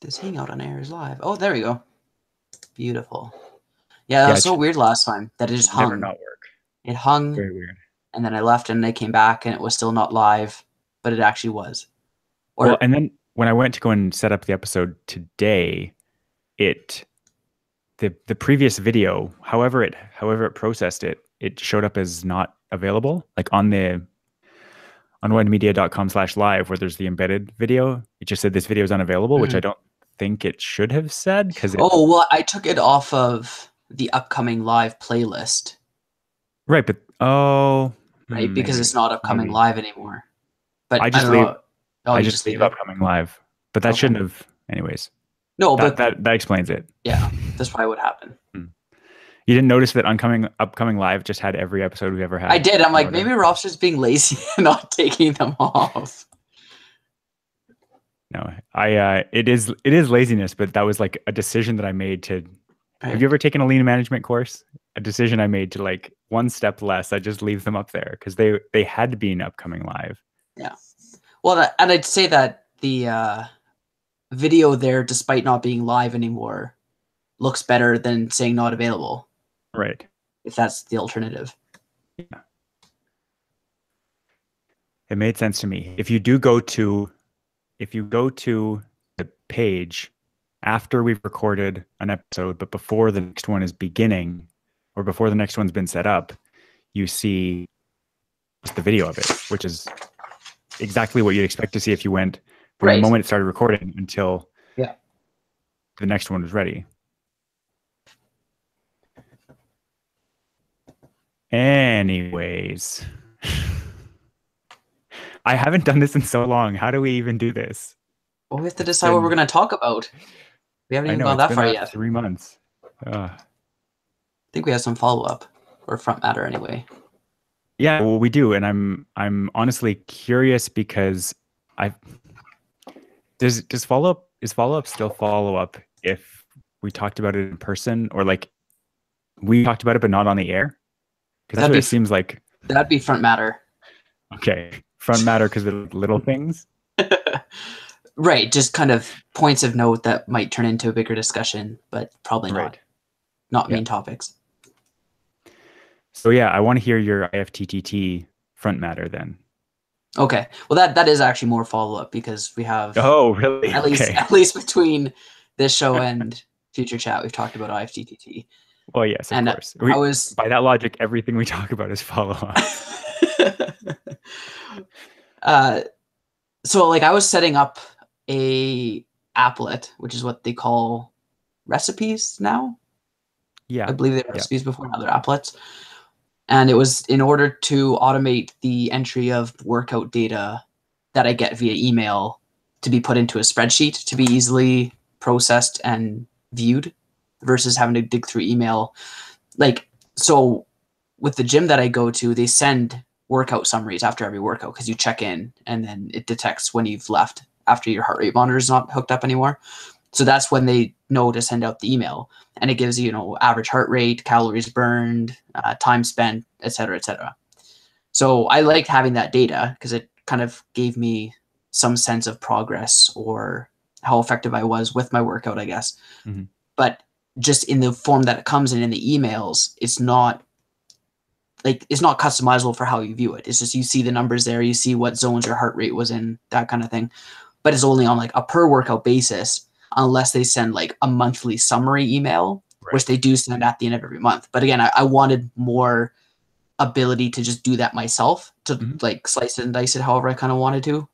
This hangout on air is live. Oh, there we go. Beautiful. Yeah, that Yeah, was so weird last time that it just should never hung. not work. It hung, Very weird. and then I left, and I came back, and it was still not live, but it actually was. Well, Or and then when I went to go and set up the episode today, it the previous video, however it processed it, it showed up as not available. Like on the unwindmedia.com/live where there's the embedded video, it just said this video is unavailable, which I Mhm. don't think it should have said because it Oh, well, I took it off of the upcoming live playlist, right, but right? Because maybe it's not upcoming maybe live anymore. But I I just don't leave know. Oh, I you just just leave leave it? upcoming live, but that Okay. shouldn't have. Anyways, No, that but that that explains it. yeah, that's probably what happened. Hmm. You didn't notice that upcoming live just had every episode we've ever I had did. I'm in like, order. maybe Rob's just being lazy and not taking them off. No, it is laziness, but that was like a decision that I made to. Have Right. you ever taken a lean management course? A decision I made to like one step less. I just leave them up there because they had to be an upcoming live. Yeah. Well, and I'd say that the video there, despite not being live anymore, looks better than saying not available, Right. if that's the alternative. Yeah. It made sense to me. If you go to the page after we've recorded an episode, but before the next one is beginning, or before the next one's been set up, you see the video of it, which is exactly what you'd expect to see if you went from the Right. moment it started recording until Yeah. the next one was ready. Anyways, I haven't done this in so long. How do we even do this? Well, we have to It's decide what we're been, going to talk about. We haven't I even know gone it's that been far like yet. I 3 months. think we have some follow up or front matter anyway. Yeah, well, we do, and I'm honestly curious because I does follow up is follow up still follow up if we talked about it in person or like we talked about it but not on the air? Because that's That'd what be it seems like. that'd be front matter. Okay, front matter because of little things. Right. Just kind of points of note that might turn into a bigger discussion, but probably not. Right. Not Yeah. main topics. So yeah, I want to hear your IFTTT front matter then. Okay. Well, that is actually more follow up because we have Oh, really? at least Okay. at least between this show and future chat, we've talked about IFTTT, Well, yes, of and course. I We was by that logic, everything we talk about is follow up. uh, so like I was setting up a applet, which is what they call recipes now. I Yeah. believe they were Yeah. recipes before, now they're applets. And it was in order to automate the entry of workout data that I get via email to be put into a spreadsheet to be easily processed and viewed versus having to dig through email. Like, so with the gym that I go to, they send workout summaries after every workout because you check in and then it detects when you've left after your heart rate monitor is not hooked up anymore. So that's when they know to send out the email, and it gives you, average heart rate, calories burned, time spent, et cetera, et cetera. So I liked having that data because it kind of gave me some sense of progress or how effective I was with my workout, I guess. Mhm. But just in the form that it comes in the emails, it's not customizable for how you view it. It's just you see the numbers there, you see what zones your heart rate was in, that kind of thing. But it's only on like a per workout basis unless they send like a monthly summary email, which Right. they do send at the end of every month. But again, I wanted more ability to just do that myself, to Mhm. like slice it and dice it however I kind of wanted to.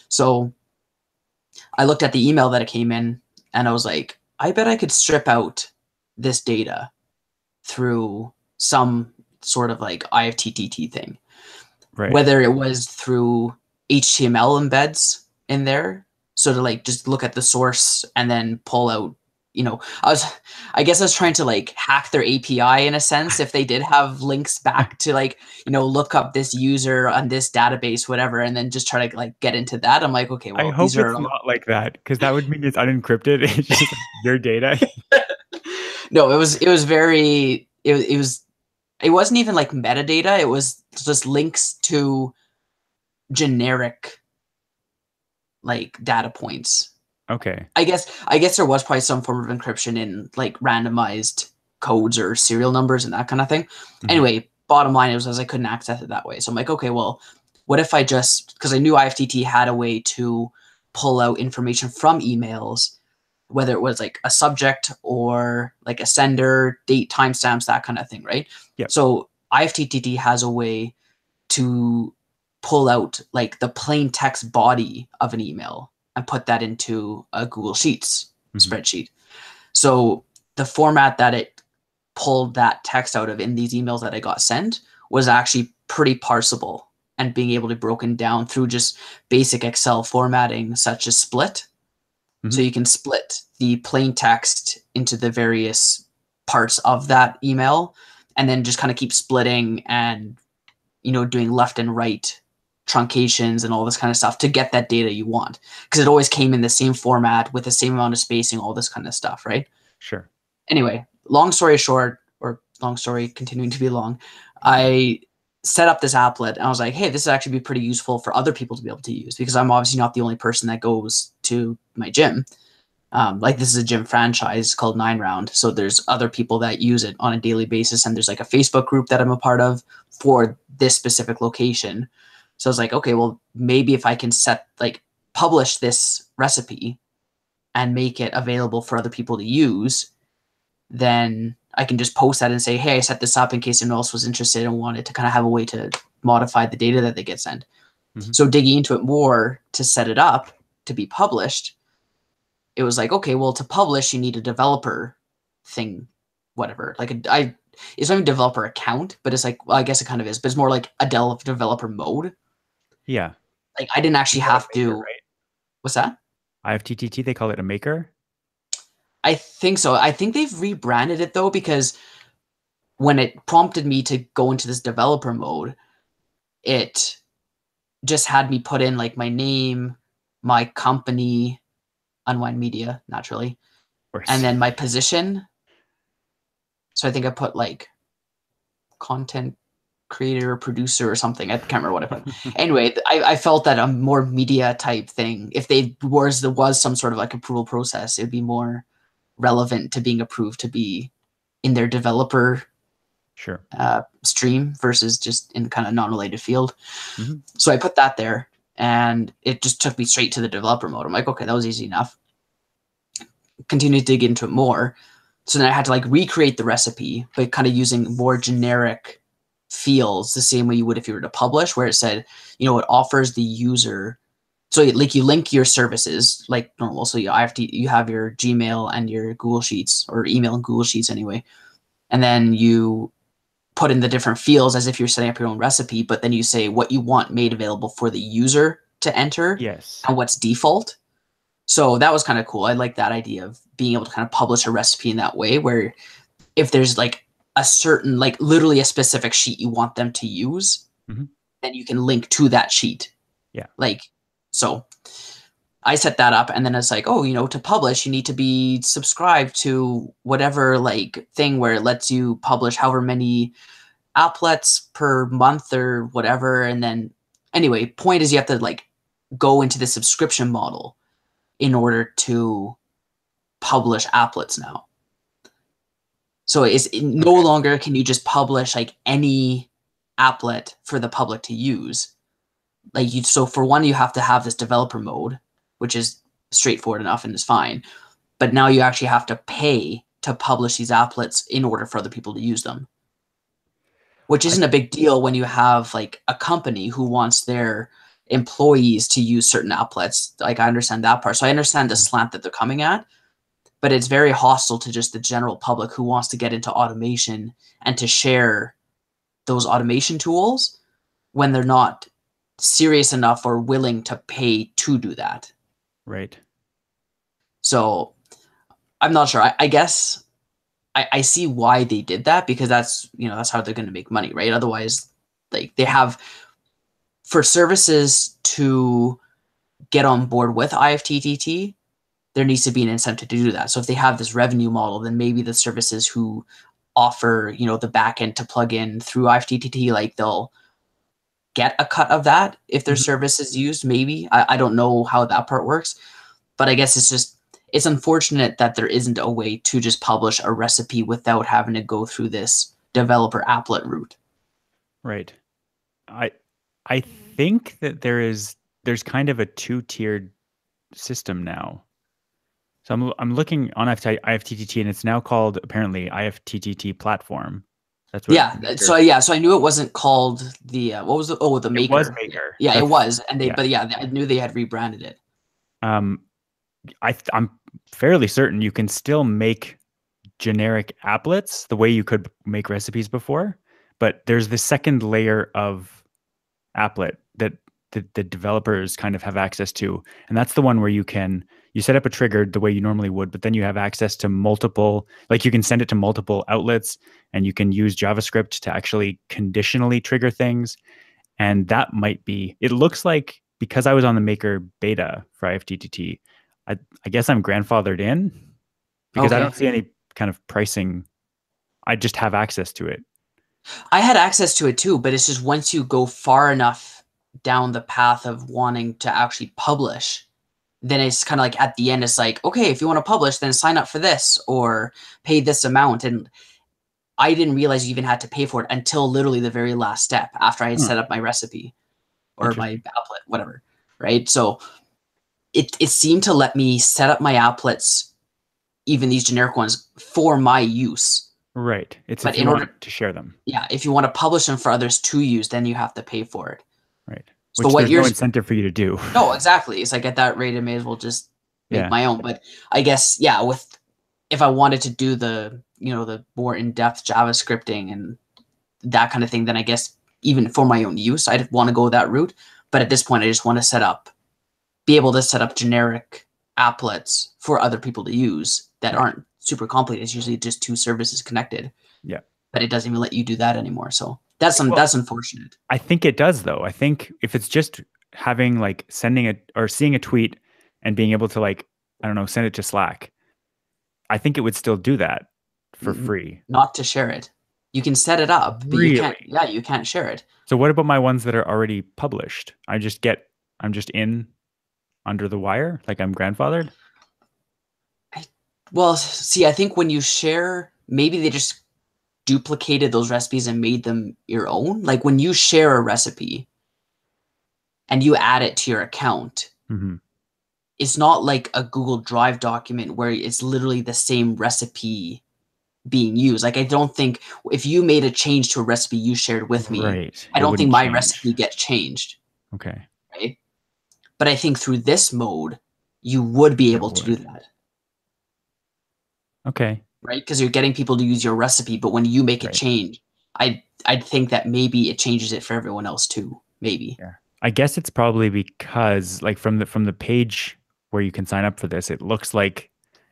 So I looked at the email that it came in and I was like, I bet I could strip out this data through some sort of like IFTTT thing, Right. whether it was through HTML embeds in there. So to like just look at the source and then pull out, I guess I was trying to like hack their API in a sense. If they did have links back to like, look up this user on this database, whatever, and then just try to like get into that. I'm like, okay, I well, these hope are it's not like that because that would mean it's unencrypted. It's just like your data. no, it wasn't even like metadata. It was just links to generic like data points. Okay. I guess there was probably some form of encryption in like randomized codes or serial numbers and that kind of thing. Mhm. Anyway, bottom line was I couldn't access it that way. So I'm like, okay, well, what if I just, because I knew IFTT had a way to pull out information from emails, whether it was like a subject or like a sender, date, timestamps, that kind of thing, right? Yep. So IFTTT has a way to pull out like the plain text body of an email and put that into a Google Sheets Mhm. spreadsheet. So the format that it pulled that text out of in these emails that I got sent was actually pretty parsable and being able to be broken down through just basic Excel formatting such as split. So Mhm. you can split the plain text into the various parts of that email and then just kind of keep splitting and doing left and right truncations and all this kind of stuff to get that data you want, because it always came in the same format with the same amount of spacing, all this kind of stuff, right? Sure. Anyway, long story short, or long story continuing to be long, I set up this applet and I was like, hey, this would actually be pretty useful for other people to be able to use, because I'm obviously not the only person that goes to my gym. Like this is a gym franchise called 9 Round. So there's other people that use it on a daily basis. And there's like a Facebook group that I'm a part of for this specific location. So I was like, okay, well, maybe if I can publish this recipe and make it available for other people to use, then I can just post that and say, hey, I set this up in case anyone else was interested and wanted to kind of have a way to modify the data that they get sent. Mhm. So digging into it more to set it up to be published, it was like, okay, well, to publish, you need a developer thing, whatever. It's not even a developer account, but it's like, well, I guess it kind of is, but it's more like a developer mode. Yeah. Like I didn't They actually call it have a maker, to. right? What's that? IFTTT, they call it a maker. I think so. I think they've rebranded it though, because when it prompted me to go into this developer mode, it just had me put in like my name, my company, Unwind Media, naturally, Of and course. then my position. So I think I put like content creator or producer or something. I can't remember what I put. Anyway, I felt that a more media type thing, if there was some sort of like approval process, it'd be more relevant to being approved to be in their developer Sure. stream versus just in kind of non-related field. Mhm. So I put that there and it just took me straight to the developer mode. I'm like, okay, that was easy enough. Continue to dig into it more. So then I had to like recreate the recipe, but kind of using more generic fields the same way you would if you were to publish, where it said, it offers the user. So like you link your services like normal. So you have your Gmail and your Google Sheets, or email and Google Sheets anyway. And then you put in the different fields as if you're setting up your own recipe, but then you say what you want made available for the user to enter Yes. and what's default. So that was kind of cool. I like that idea of being able to kind of publish a recipe in that way, where if there's like a certain, like literally a specific sheet you want them to use, Mhm. then you can link to that sheet. Yeah. Like, so I set that up, and then it's like, oh, to publish, you need to be subscribed to whatever like thing where it lets you publish however many applets per month or whatever. And then anyway, point is you have to like go into the subscription model in order to publish applets now. So it's no Okay. longer can you just publish like any applet for the public to use. So for one, you have to have this developer mode, which is straightforward enough and is fine. But now you actually have to pay to publish these applets in order for other people to use them, which I isn't a big deal when you have like a company who wants their employees to use certain applets. Like I understand that part. So I understand the Mhm. slant that they're coming at, but it's very hostile to just the general public who wants to get into automation and to share those automation tools when they're not serious enough or willing to pay to do that. Right. So I'm not sure. I guess I see why they did that, because that's how they're going to make money, right? Otherwise, like they have, for services to get on board with IFTTT, there needs to be an incentive to do that. So if they have this revenue model, then maybe the services who offer, the backend to plug in through IFTTT, like they'll get a cut of that if their Mhm. service is used. Maybe I don't know how that part works, But I guess it's unfortunate that there isn't a way to just publish a recipe without having to go through this developer applet route. Right. I I think that there's kind of a two-tiered system now. So I'm looking on IFTTT, and it's now called apparently IFTTT platform. That's what Yeah, Maker. so I knew it wasn't called the what was the It was Maker. Maker. Yeah, it That's was, yeah. but yeah, I knew they had rebranded it. Um, I'm fairly certain you can still make generic applets the way you could make recipes before, but there's the second layer of applet that the developers kind of have access to, and that's the one where you set up a trigger the way you normally would, but then you have access to multiple, like you can send it to multiple outlets, and you can use JavaScript to actually conditionally trigger things. And that might be, it looks like, because I was on the Maker beta for IFTTT, I guess I'm grandfathered in because I Okay. don't see any kind of pricing. I just have access to it. I had access to it too, but it's just once you go far enough down the path of wanting to actually publish, then it's kind of like at the end, it's like, okay, if you want to publish, then sign up for this or pay this amount. And I didn't realize you even had to pay for it until literally the very last step after I had Huh. set up my recipe or my Interesting. applet, whatever. Right. So it seemed to let me set up my applets, even these generic ones, for my use. Right. It's But if you in want order, to share them. yeah, if you want to publish them for others to use, then you have to pay for it. Right. So Which what there's no yours? incentive for you to do. No, exactly. It's like at that rate, I may as well just make Yeah. my own. But I guess, yeah, with if I wanted to do the more in-depth JavaScripting and that kind of thing, then I guess even for my own use, I'd want to go that route. But at this point, I just want to be able to set up generic applets for other people to use that Right. aren't super complicated. It's usually just two services connected. Yeah. But it doesn't even let you do that anymore. So that's Well, that's unfortunate. I think it does though. I think if it's just having like sending it or seeing a tweet and being able to like, I don't know, send it to Slack, I think it would still do that for free. Not to share it. You can set it up, but you can't. Really? Yeah, you can't share it. So what about my ones that are already published? I'm just in under the wire, like I'm grandfathered. Well, see, I think when you share, maybe they just duplicated those recipes and made them your own. Like when you share a recipe and you add it to your account, Mm-hmm. it's not like a Google Drive document where it's literally the same recipe being used. Like I don't think if you made a change to a recipe you shared with me, Right. I It don't think wouldn't my change. recipe gets changed, Okay. right? But I think through this mode, you would be It able to do would. that, Okay. right? Because you're getting people to use your recipe, but when you make a Right. change, I'd think that maybe it changes it for everyone else too. Maybe. Yeah. I guess it's probably because like from the page where you can sign up for this, it looks like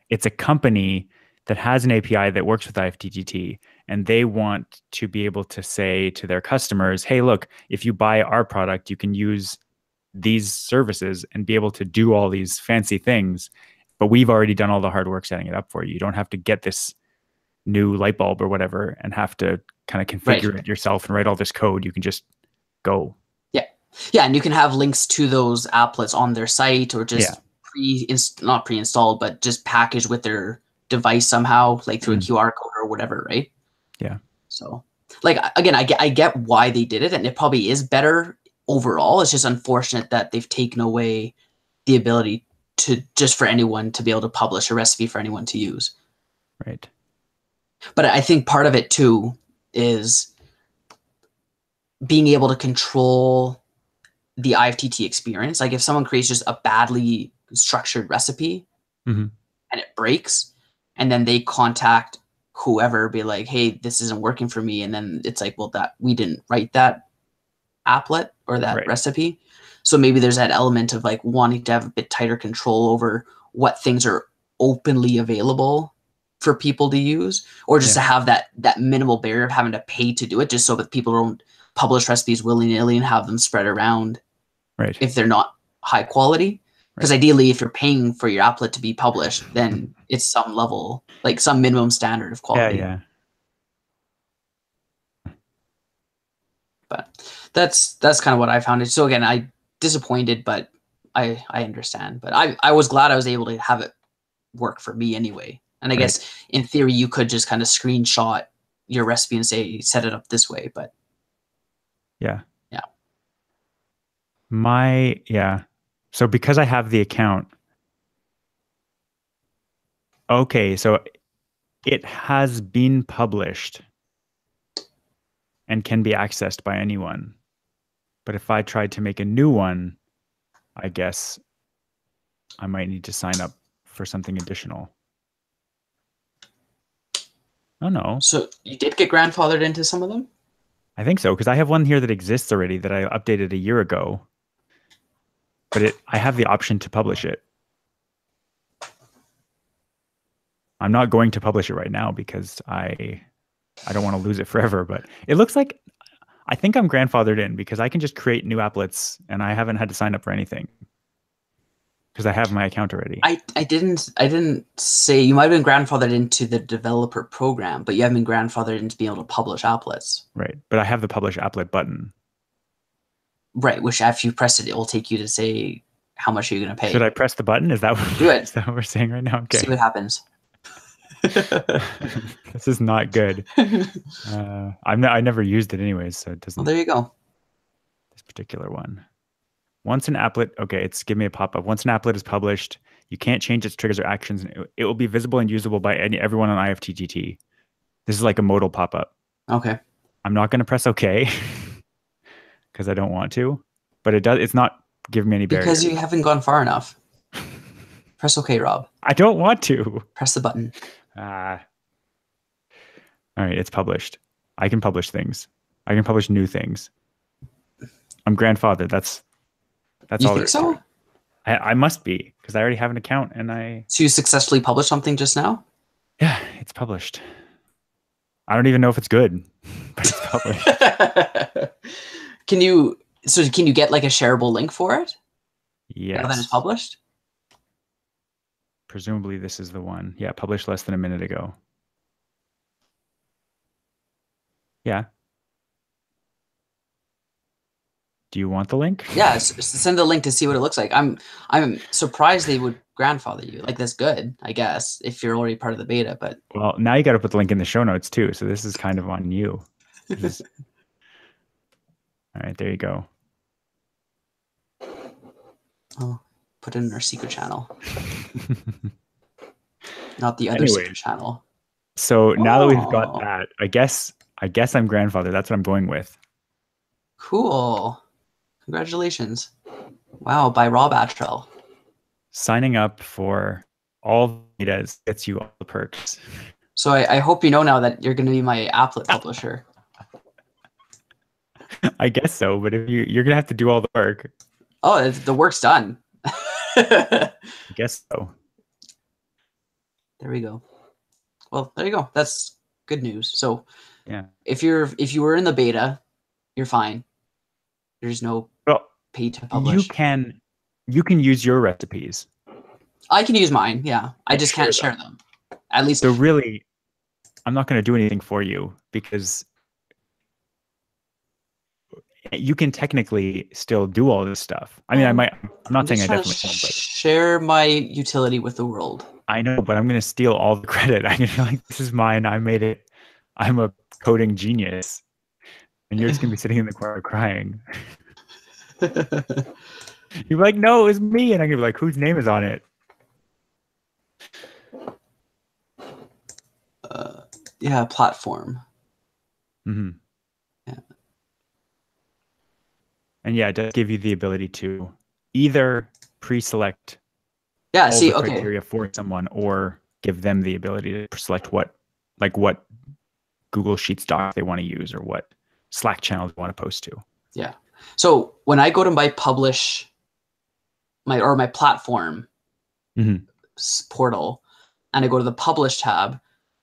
it's a company that has an API that works with IFTTT, and they want to be able to say to their customers, "Hey, look, if you buy our product, you can use these services and be able to do all these fancy things, but we've already done all the hard work setting it up for you. You don't have to get this new light bulb or whatever and have to kind of Right. configure it yourself and write all this code. You can just go." Yeah. Yeah, and you can have links to those applets on their site or Yeah. just not pre-installed, but just packaged with their device somehow, like through a Mm. QR code or whatever, right? Yeah. So, like again, I get why they did it, and it probably is better overall. It's just unfortunate that they've taken away the ability to just for anyone to be able to publish a recipe for anyone to use. Right. But I think part of it too is being able to control the IFTT experience. Like if someone creates just a badly structured recipe Mm-hmm. and it breaks, and then they contact whoever, be like, "Hey, this isn't working for me," and then it's like, "Well, that we didn't write that applet or that Right. recipe." So maybe there's that element of like wanting to have a bit tighter control over what things are openly available for people to use, or just to Yeah. have that minimal barrier of having to pay to do it, just so that people don't publish recipes willy-nilly and have them spread around Right. if they're not high quality. Because Right. ideally, if you're paying for your applet to be published, then it's some level, like some minimum standard of Yeah. quality. Yeah. But that's kind of what I found. So again, I disappointed, but I understand, but I was glad I was able to have it work for me anyway. And I guess in theory you could just kind of screenshot your recipe and say set it up this way, but yeah. Yeah. So because I have the account, okay, so it has been published and can be accessed by anyone. But if I tried to make a new one, I guess I might need to sign up for something additional. Oh no. So you did get grandfathered into some of them? I think so, because I have one here that exists already that I updated a year ago. But I have the option to publish it. I'm not going to publish it right now because I don't want to lose it forever, but it looks like I think I'm grandfathered in because I can just create new applets and I haven't had to sign up for anything because I have my account already. I didn't say you might have been grandfathered into the developer program, but you haven't been grandfathered into being able to publish applets. Right. But I have the publish applet button. Right, which after you press it, it will take you to say how much are you going to pay. Should I press the button? Is that what, Do it. Is that what we're saying right now? Okay. See what happens. This is not good. I never used it anyways, so it doesn't. Well, there you go. This particular one. Once an applet, okay, it's give me a pop-up. Once an applet is published, you can't change its triggers or actions. It will be visible and usable by everyone on IFTTT. This is like a modal pop-up. Okay. I'm not going to press OK because I don't want to, but it does. It's not giving me any barriers. Because you haven't gone far enough. Press OK, Rob. I don't want to. Press the button. All right, it's published. I can publish things. I can publish new things. I'm grandfathered. That's you all. Think so? I must be because I already have an account and I. So you successfully published something just now? Yeah, it's published. I don't even know if it's good, but it's published. Can you get like a shareable link for it? Yes. Now that it's published? Presumably this is the one. Yeah, published less than a minute ago. Yeah. Do you want the link? Yeah, send the link to see what it looks like. I'm surprised they would grandfather you. Like that's good, I guess, if you're already part of the beta. But well, now you got to put the link in the show notes too. So this is kind of on you. All right, there you go. Oh, put it in our secret channel, not the other secret channel. So now that we've got that, I guess I'm grandfather. That's what I'm going with. Cool. Congratulations. Wow, by Rob Attrell. Signing up for all betas gets you all the perks. So I hope you know now that you're going to be my applet publisher. I guess so, but if you're going to have to do all the work. Oh, the work's done. I guess so. There we go. Well, there you go. That's good news. So yeah, if you were in the beta, you're fine. There's no pay to publish. You can use your recipes. I can use mine, yeah. I just can't share them. At least. So really, I'm not going to do anything for you because you can technically still do all this stuff. I mean, I'm not saying I definitely won't, but share my utility with the world. I know, but I'm going to steal all the credit. I'm going to be like, this is mine. I made it. I'm a coding genius. And you're just going to be sitting in the corner crying. You're like, no, it was me. And I'm going to be like, whose name is on it? Yeah, platform. Mm-hmm. Yeah. And yeah, it does give you the ability to either pre-select criteria for someone or give them the ability to select what Google Sheets doc they want to use or what Slack channels they want to post to. Yeah. So when I go to my publish my platform portal and I go to the publish tab,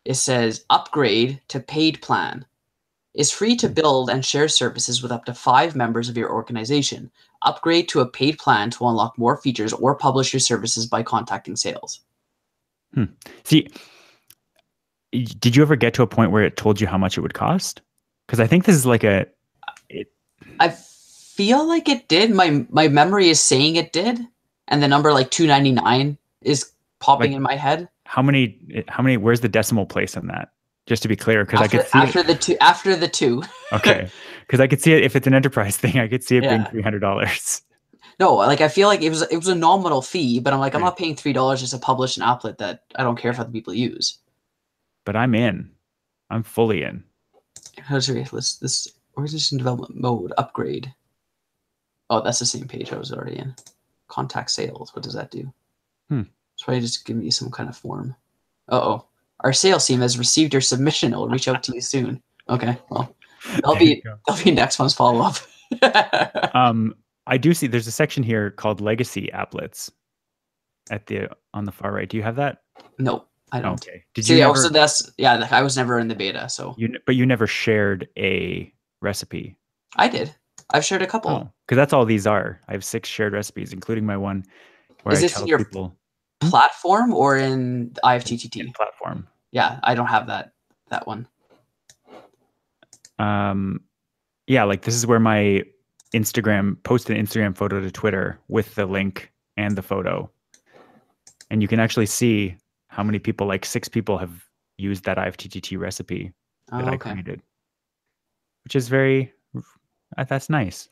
it says upgrade to paid plan. Is free to build and share services with up to 5 members of your organization. Upgrade to a paid plan to unlock more features or publish your services by contacting sales. See, did you ever get to a point where it told you how much it would cost? Because I think this is like I feel like it did. My memory is saying it did. and the number like 299 is popping Like, in my head. how many, where's the decimal place on that? Just to be clear, because I could see after the two. Okay. Because I could see it if it's an enterprise thing, I could see it being Yeah. $300. No, like I feel like it was a nominal fee, but I'm like, I'm not paying $3 just to publish an applet that I don't care if other people use. But I'm in. I'm fully in. How's this organization development mode upgrade? Oh, that's the same page I was already in. Contact sales. What does that do? It's probably just give me some kind of form. Uh-oh. Our sales team has received your submission. It'll reach out to you soon. Okay, well, that'll be next month's follow-up. I do see there's a section here called Legacy Applets on the far right. Do you have that? No, I don't. Okay. Did you never, so that's I was never in the beta, so but you never shared a recipe. I did. I've shared a couple. Oh, because that's all these are. I have 6 shared recipes, including my one where I tell people platform or in IFTTT platform. Yeah, I don't have that one. Yeah, like this is where my post an Instagram photo to Twitter with the link and the photo. And you can actually see how many people, like 6 people have used that IFTTT recipe that I created, which is that's nice.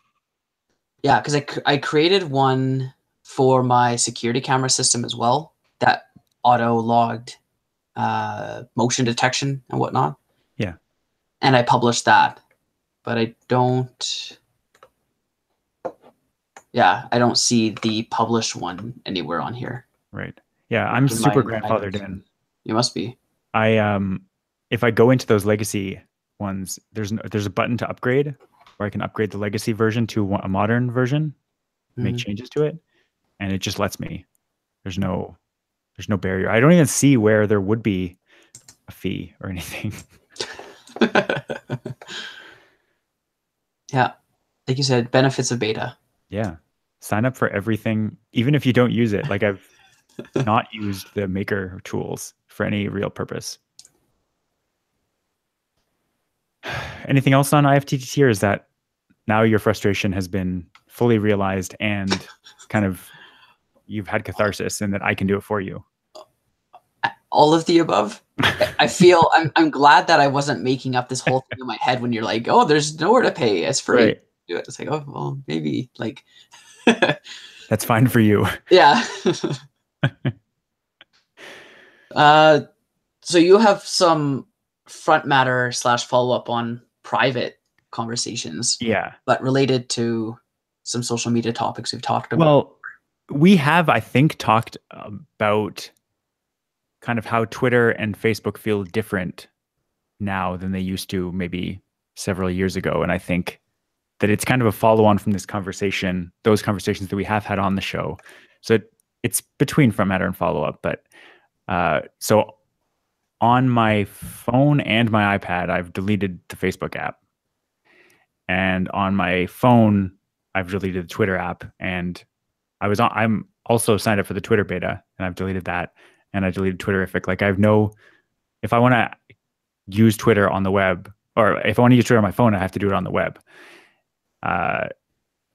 Yeah, because I created one for my security camera system as well that auto logged motion detection and whatnot. Yeah. And I published that, but I don't see the published one anywhere on here. Right. Yeah, I'm super grandfathered in. You must be. If I go into those legacy ones, there's a button to upgrade where I can upgrade the legacy version to a modern version, make changes to it, and it just lets me. There's no barrier. I don't even see where there would be a fee or anything. Yeah. Like you said, benefits of beta. Yeah. Sign up for everything, even if you don't use it. Like I've not used the maker tools for any real purpose. Anything else on IFTTT, or is that now your frustration has been fully realized and kind of you've had catharsis and that I can do it for you? All of the above. I feel I'm glad that I wasn't making up this whole thing in my head when you're like, oh, there's nowhere to pay. It's free. Right. Do it. It's like, oh, well, maybe like that's fine for you. Yeah. So you have some front matter / follow-up on private conversations. Yeah. But related to some social media topics we've talked about. Well, we have, I think, talked about kind of how Twitter and Facebook feel different now than they used to maybe several years ago. And I think that it's kind of a follow-on from this conversation, those conversations that we have had on the show. So it's between front matter and follow-up. But so on my phone and my iPad, I've deleted the Facebook app. And on my phone, I've deleted the Twitter app. And I'm also signed up for the Twitter beta, and I've deleted that. And I deleted Twitterific. Like if I want to use Twitter on the web, or if I want to use Twitter on my phone, I have to do it on the web.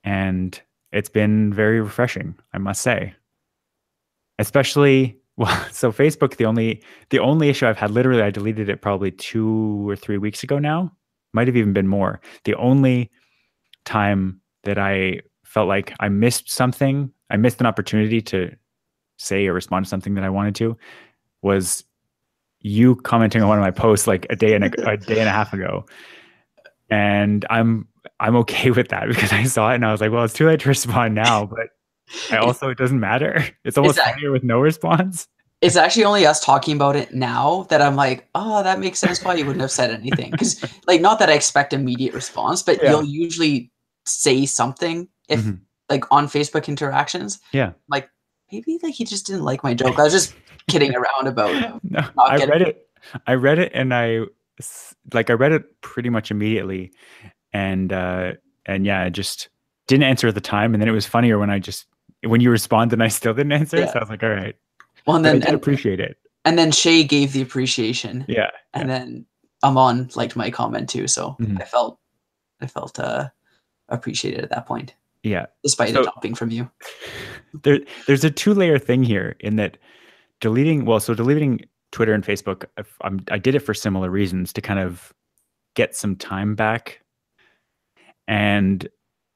And it's been very refreshing, I must say. Especially, well, so Facebook, the only issue I've had, literally, I deleted it probably 2 or 3 weeks ago now. Might have even been more. The only time that I felt like I missed something, I missed an opportunity to say or respond to something that I wanted to, was you commenting on one of my posts like a day and a half ago. And I'm okay with that because I saw it and I was like, well, it's too late to respond now, but it doesn't matter. It's almost funnier with no response. It's actually only us talking about it now that I'm like, oh, that makes sense why you wouldn't have said anything. Because like, not that I expect immediate response, but you'll usually say something if like on Facebook interactions. Yeah. Like, maybe like he just didn't like my joke. I was just kidding around about. No, I read it and I read it pretty much immediately, and yeah, I just didn't answer at the time, and then it was funnier when you responded and I still didn't answer. Yeah. So I was like, all right. Well, and then I did appreciate it. And then Shay gave the appreciation. Yeah. And then Amon liked my comment too, so I felt appreciated at that point. Yeah. despite So adopting from you. there's a two-layer thing here in that deleting Twitter and Facebook, I did it for similar reasons to kind of get some time back. And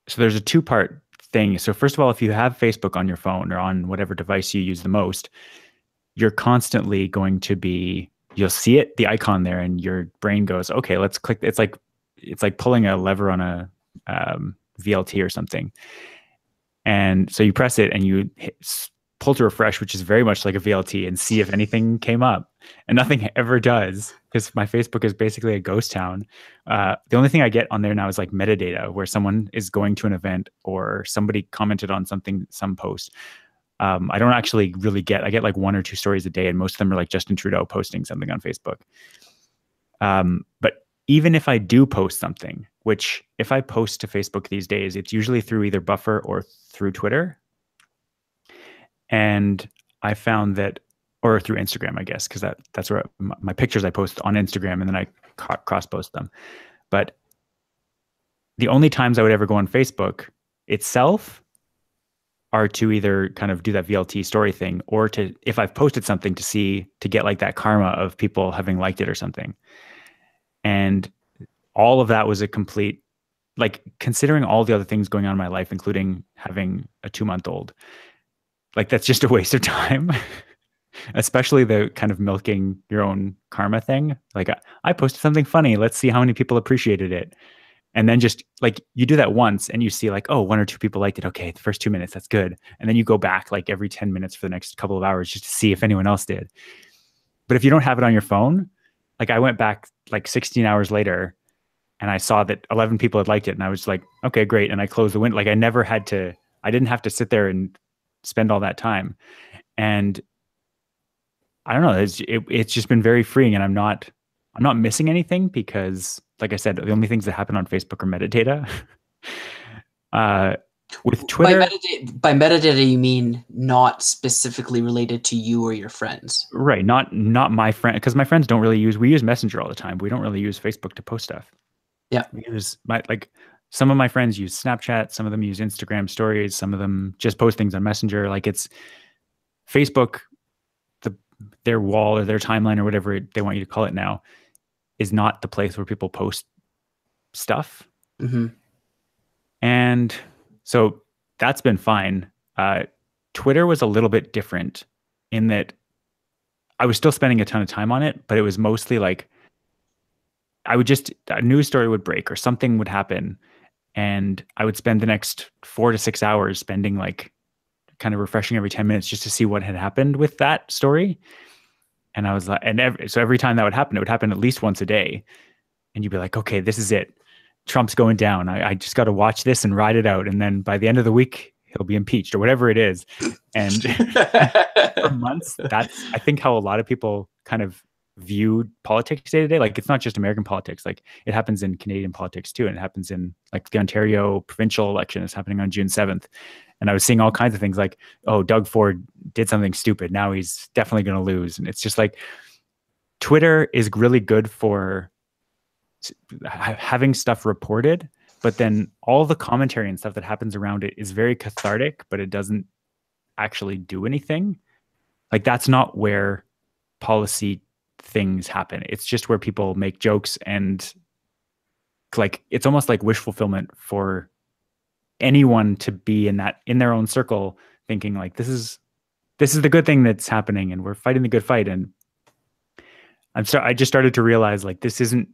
so there's a two-part thing. So first of all, if you have Facebook on your phone or on whatever device you use the most, you're constantly going to be, you'll see it, the icon there, and your brain goes, okay, let's click. It's like pulling a lever on a VLT or something. And so you press it and you pull to refresh, which is very much like a VLT, and see if anything came up. And nothing ever does, because my Facebook is basically a ghost town. The only thing I get on there now is like metadata, where someone is going to an event or somebody commented on something, some post. I don't actually really I get like 1 or 2 stories a day, and most of them are like Justin Trudeau posting something on Facebook. But even if I do post something, which if I post to Facebook these days, it's usually through either Buffer or through Twitter. And I found that, or through Instagram, I guess, because that's where my pictures I post on Instagram, and then I cross post them. But the only times I would ever go on Facebook itself are to either kind of do that VLT story thing, or to, if I've posted something, to get like that karma of people having liked it or something. And all of that was a complete, like, considering all the other things going on in my life, including having a 2-month-old, like, that's just a waste of time. Especially the kind of milking your own karma thing. Like, I posted something funny, let's see how many people appreciated it. And then just like, you do that once and you see like, oh, 1 or 2 people liked it. Okay, the first 2 minutes, that's good. And then you go back like every 10 minutes for the next couple of hours just to see if anyone else did. But if you don't have it on your phone, like, I went back like 16 hours later and I saw that 11 people had liked it. And I was like, okay, great. And I closed the window. Like, I didn't have to sit there and spend all that time. And I don't know, it's just been very freeing, and I'm not missing anything, because like I said, the only things that happen on Facebook are metadata. With Twitter, by metadata, you mean not specifically related to you or your friends, right? Not my friend, because my friends don't really we use Messenger all the time. We don't really use Facebook to post stuff. Yeah, we use some of my friends use Snapchat, some of them use Instagram stories, some of them just post things on Messenger. Like, it's Facebook, their wall or their timeline or whatever they want you to call it now, is not the place where people post stuff. Mm-hmm. And so that's been fine. Twitter was a little bit different in that I was still spending a ton of time on it, but it was mostly like, a news story would break or something would happen, and I would spend the next 4 to 6 hours spending like kind of refreshing every 10 minutes just to see what had happened with that story. And I was like, so every time that would happen, it would happen at least once a day. And you'd be like, okay, this is it. Trump's going down. I just got to watch this and ride it out. And then by the end of the week, he'll be impeached or whatever it is. And for months, that's, I think, how a lot of people kind of view politics day to day. Like, it's not just American politics. Like, it happens in Canadian politics too. And it happens in like the Ontario provincial election is happening on June 7th. And I was seeing all kinds of things like, oh, Doug Ford did something stupid, now he's definitely going to lose. And it's just like, Twitter is really good for having stuff reported, but then all the commentary and stuff that happens around it is very cathartic, but it doesn't actually do anything. Like, that's not where policy things happen. It's just where people make jokes, and like, it's almost like wish fulfillment for anyone to be in their own circle, thinking like, this is the good thing that's happening, and we're fighting the good fight. And I just started to realize, like, this isn't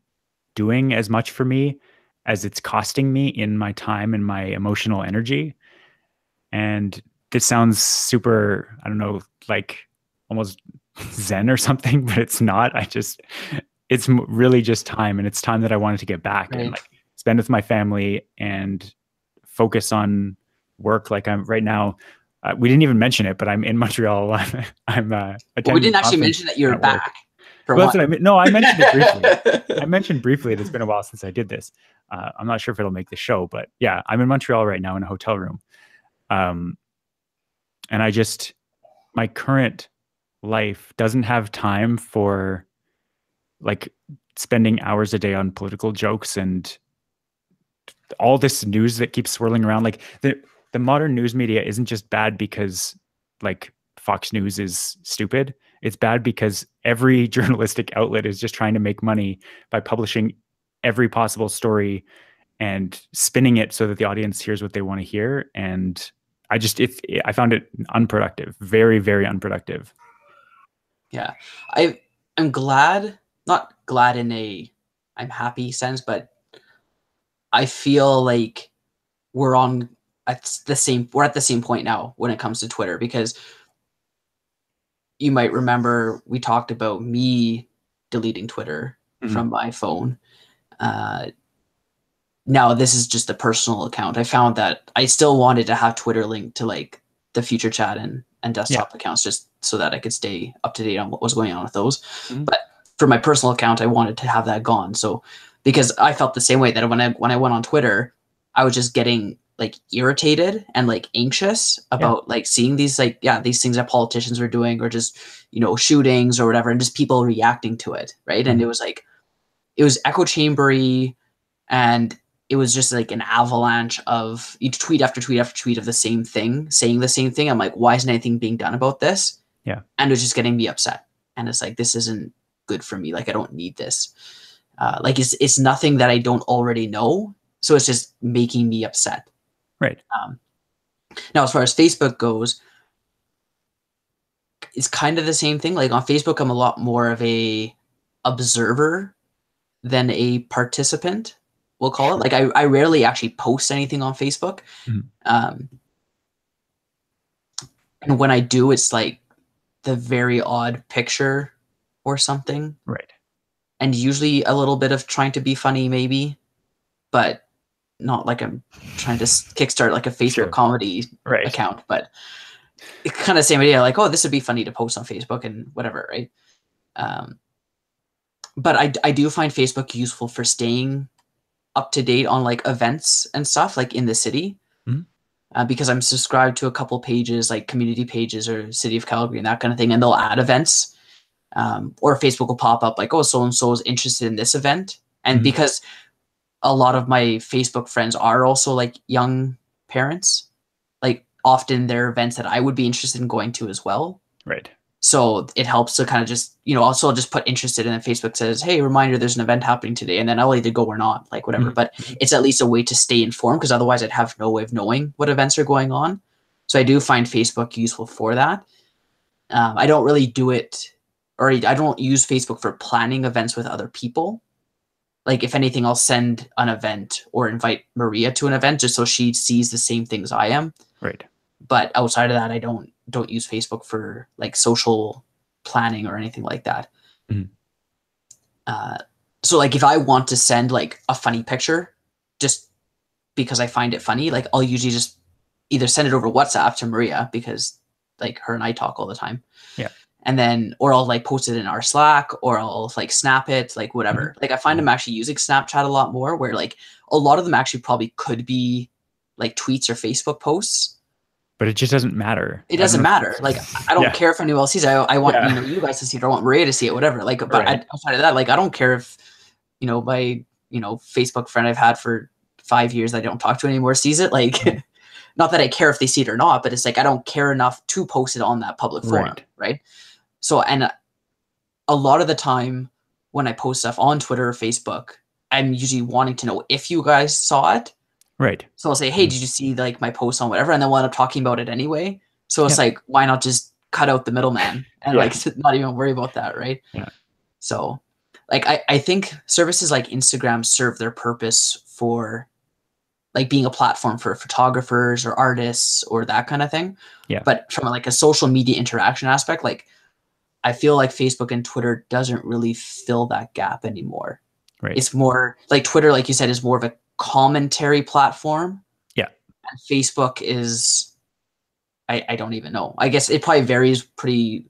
doing as much for me as it's costing me in my time and my emotional energy. And this sounds super, I don't know, like almost Zen or something, but it's not. It's really just time, and it's time that I wanted to get back, right, and like spend with my family and focus on work. Like, I'm right now, we didn't even mention it, but I'm in Montreal. I'm we didn't actually mention that you're back. Well, that's what I mean. No, I mentioned it briefly. I mentioned briefly that it's been a while since I did this. I'm not sure if it'll make the show, but yeah, I'm in Montreal right now in a hotel room. And my current life doesn't have time for like spending hours a day on political jokes and all this news that keeps swirling around, like the modern news media isn't just bad because like Fox News is stupid. It's bad because every journalistic outlet is just trying to make money by publishing every possible story and spinning it so that the audience hears what they want to hear. And I found it unproductive, very, very unproductive. Yeah. I'm glad, not glad in a I'm happy sense, but I feel like we're at the same point now when it comes to Twitter, because you might remember we talked about me deleting Twitter from my phone. Now this is just a personal account. I found that I still wanted to have Twitter linked to like the future chat and desktop accounts, just so that I could stay up to date on what was going on with those. But for my personal account, I wanted to have that gone. So because I felt the same way, that when I went on Twitter, I was just getting like irritated and like anxious about like seeing these these things that politicians were doing, or just, shootings or whatever, and just people reacting to it, right? And it was echo chambery, and it was just like an avalanche of each tweet after tweet after tweet of the same thing, saying the same thing. I'm like, why isn't anything being done about this? Yeah. And it was just getting me upset. And it's like, this isn't good for me. Like, I don't need this. Like it's nothing that I don't already know. So it's just making me upset. Right. Now, as far as Facebook goes, it's kind of the same thing. Like on Facebook, I'm a lot more of a observer than a participant, we'll call it. Like I rarely actually post anything on Facebook. And when I do, it's like the very odd picture or something. Right. And usually a little bit of trying to be funny, maybe, but not like I'm trying to kickstart like a Facebook comedy account, but it's kind of the same idea. Like, oh, this would be funny to post on Facebook and whatever, right? But I do find Facebook useful for staying up to date on like events and stuff like in the city, because I'm subscribed to a couple pages, like community pages or City of Calgary and that kind of thing, and they'll add events, or Facebook will pop up like, oh, so and so is interested in this event, and because a lot of my Facebook friends are also like young parents, like often they're events that I would be interested in going to as well. Right. So it helps to kind of just, also I'll just put interested, and then Facebook says, hey, reminder, there's an event happening today. And then I'll either go or not, like whatever. But it's at least a way to stay informed, because otherwise I'd have no way of knowing what events are going on. So I do find Facebook useful for that. I don't really do it, or I don't use Facebook for planning events with other people. Like if anything, I'll send an event or invite Maria to an event just so she sees the same things I am. Right. But outside of that, I don't use Facebook for like social planning or anything like that. So like if I want to send like a funny picture just because I find it funny, like I'll usually just either send it over WhatsApp to Maria, because like her and I talk all the time. Yeah. And then, or I'll like post it in our Slack, or I'll like snap it, like whatever. Like I find I'm actually using Snapchat a lot more, where like a lot of them actually probably could be like tweets or Facebook posts. But it just doesn't matter. It doesn't matter. Like I don't care if anyone else sees it. I want you guys to see it, or I want Maria to see it, whatever. Like, but outside of that, like I don't care if my Facebook friend I've had for 5 years that I don't talk to anymore sees it. Like, not that I care if they see it or not, but it's like I don't care enough to post it on that public forum, right? So, and a lot of the time when I post stuff on Twitter or Facebook, I'm usually wanting to know if you guys saw it. Right. So I'll say, hey, did you see like my post on whatever? And then we'll end up talking about it anyway. So it's like, why not just cut out the middleman and like not even worry about that, right? Yeah. So like I think services like Instagram serve their purpose for like being a platform for photographers or artists or that kind of thing. Yeah. But from like a social media interaction aspect, like I feel like Facebook and Twitter doesn't really fill that gap anymore. Right. It's more like Twitter, like you said, is more of a commentary platform. Yeah. And Facebook is, I don't even know. I guess it probably varies pretty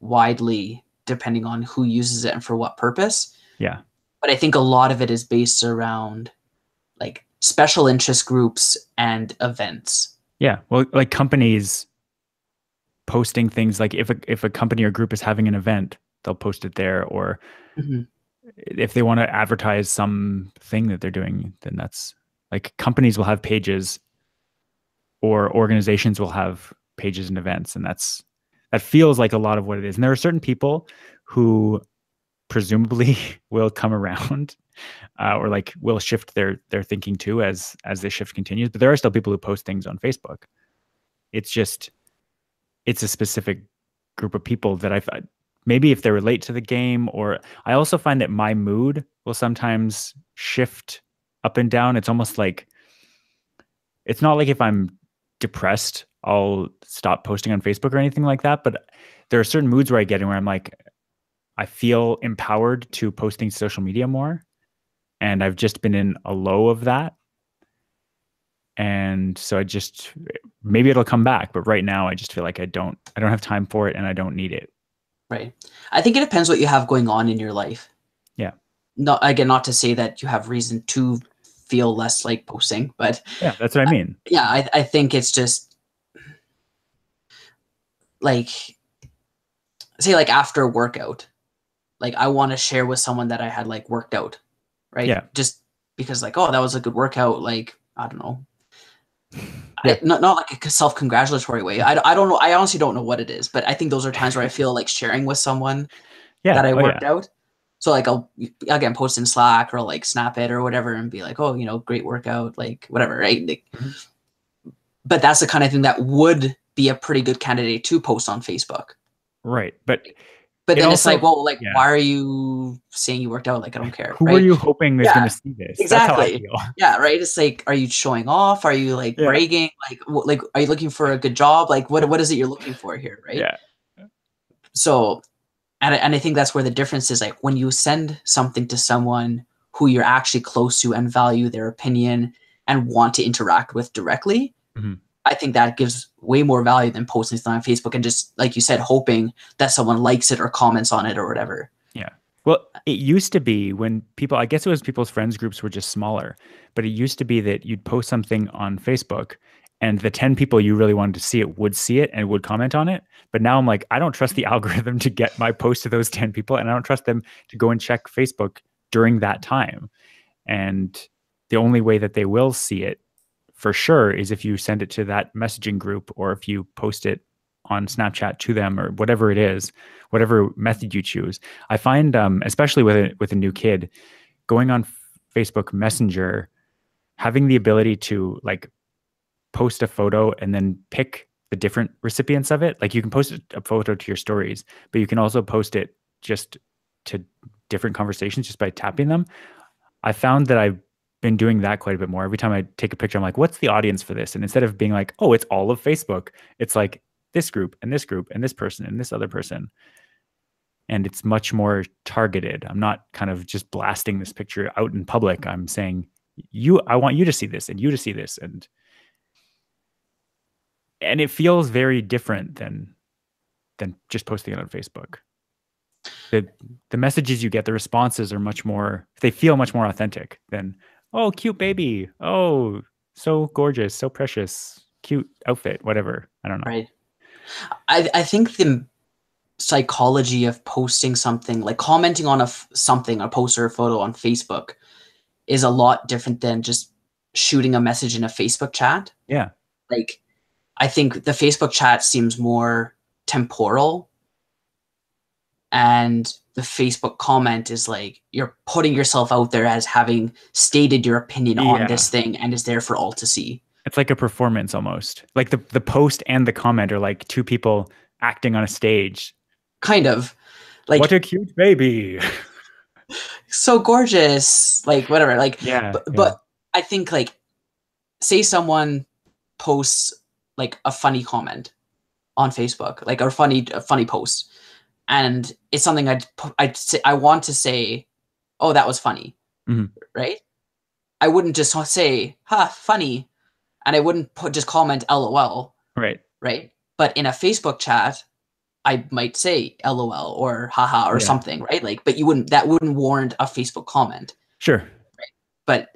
widely depending on who uses it and for what purpose. Yeah. But I think a lot of it is based around like special interest groups and events. Yeah. Well, like companies posting things, like if a company or group is having an event, they'll post it there, or if they want to advertise something that they're doing, then that's Like companies will have pages, or organizations will have pages and events, and that feels like a lot of what it is. And there are certain people who presumably will come around, or like will shift their thinking too as this shift continues. But there are still people who post things on Facebook. It's a specific group of people that maybe if they relate to the game, or I also find that my mood will sometimes shift up and down. It's almost like, it's not like if I'm depressed, I'll stop posting on Facebook or anything like that. But there are certain moods where I get in where I'm like, I feel empowered to posting social media more. And I've just been in a low of that. And so maybe it'll come back, but right now I just feel like I don't have time for it, and I don't need it. Right. I think it depends what you have going on in your life. Yeah. Not to say that you have reason to feel less like posting, but yeah, that's what I mean. I think it's just like, say like after a workout, like I want to share with someone that I had like worked out, right? Yeah. Just because like, oh, that was a good workout. Like, I don't know. Yeah. Not like a self-congratulatory way. I don't know. I honestly don't know what it is, but I think those are times where I feel like sharing with someone that I worked out. So like I'll again post in Slack or like snap it or whatever and be like, oh, great workout, like whatever, right? Like, but that's the kind of thing that would be a pretty good candidate to post on Facebook. Right. But then also, it's like, well, like, why are you saying you worked out? Like, I don't care. Who are you hoping is going to see this? Exactly. That's how I feel. Yeah, right. It's like, are you showing off? Are you like bragging? Like, are you looking for a good job? Like, what is it you're looking for here, right? Yeah. So, and I think that's where the difference is. Like, when you send something to someone who you're actually close to and value their opinion and want to interact with directly, I think that gives way more value than posting something on Facebook and just, like you said, hoping that someone likes it or comments on it or whatever. Yeah. Well, it used to be when people, I guess it was people's friends groups were just smaller, but it used to be that you'd post something on Facebook and the 10 people you really wanted to see it would see it and would comment on it. But now I'm like, I don't trust the algorithm to get my post to those 10 people, and I don't trust them to go and check Facebook during that time. And the only way that they will see it for sure is if you send it to that messaging group, or if you post it on Snapchat to them, or whatever it is, whatever method you choose. I find, especially with a new kid, going on Facebook Messenger, having the ability to like post a photo and then pick the different recipients of it. Like you can post a photo to your stories, but you can also post it just to different conversations just by tapping them. I found that I've been doing that quite a bit more. Every time I take a picture, I'm like, what's the audience for this? And instead of being like, oh, it's all of Facebook, it's like this group and this group and this person and this other person. And it's much more targeted. I'm not kind of just blasting this picture out in public. I'm saying, I want you to see this and you to see this. And it feels very different than just posting it on Facebook. The messages you get, the responses are they feel much more authentic than, oh, cute baby. Oh, so gorgeous, so precious, cute outfit, whatever. I don't know. Right. I think the psychology of posting something, like commenting on a post or a photo on Facebook, is a lot different than just shooting a message in a Facebook chat. Yeah. Like, I think the Facebook chat seems more temporal, and the Facebook comment is like you're putting yourself out there as having stated your opinion on this thing and is there for all to see. It's like a performance almost. Like the post and the comment are like two people acting on a stage. Kind of. Like, what a cute baby. So gorgeous. Like, whatever. Like, but I think, like, say someone posts like a funny comment on Facebook, like a funny post, and it's something I want to say, oh, that was funny, right? I wouldn't just say, ha, funny, and I wouldn't just comment LOL, right? But in a Facebook chat, I might say LOL or haha or something, right? Like, but that wouldn't warrant a Facebook comment. Sure. Right? But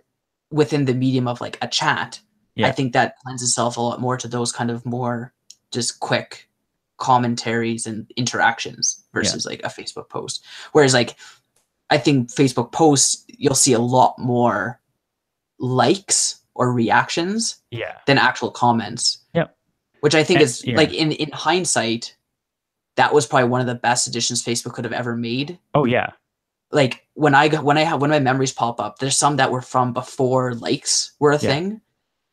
within the medium of like a chat, I think that lends itself a lot more to those kind of more just quick commentaries and interactions versus like a Facebook post. Whereas like, I think Facebook posts, you'll see a lot more likes or reactions Yeah. than actual comments. Yep. Which I think is yeah. like in hindsight, that was probably one of the best additions Facebook could have ever made. Oh yeah. Like when my memories pop up, there's some that were from before likes were a thing,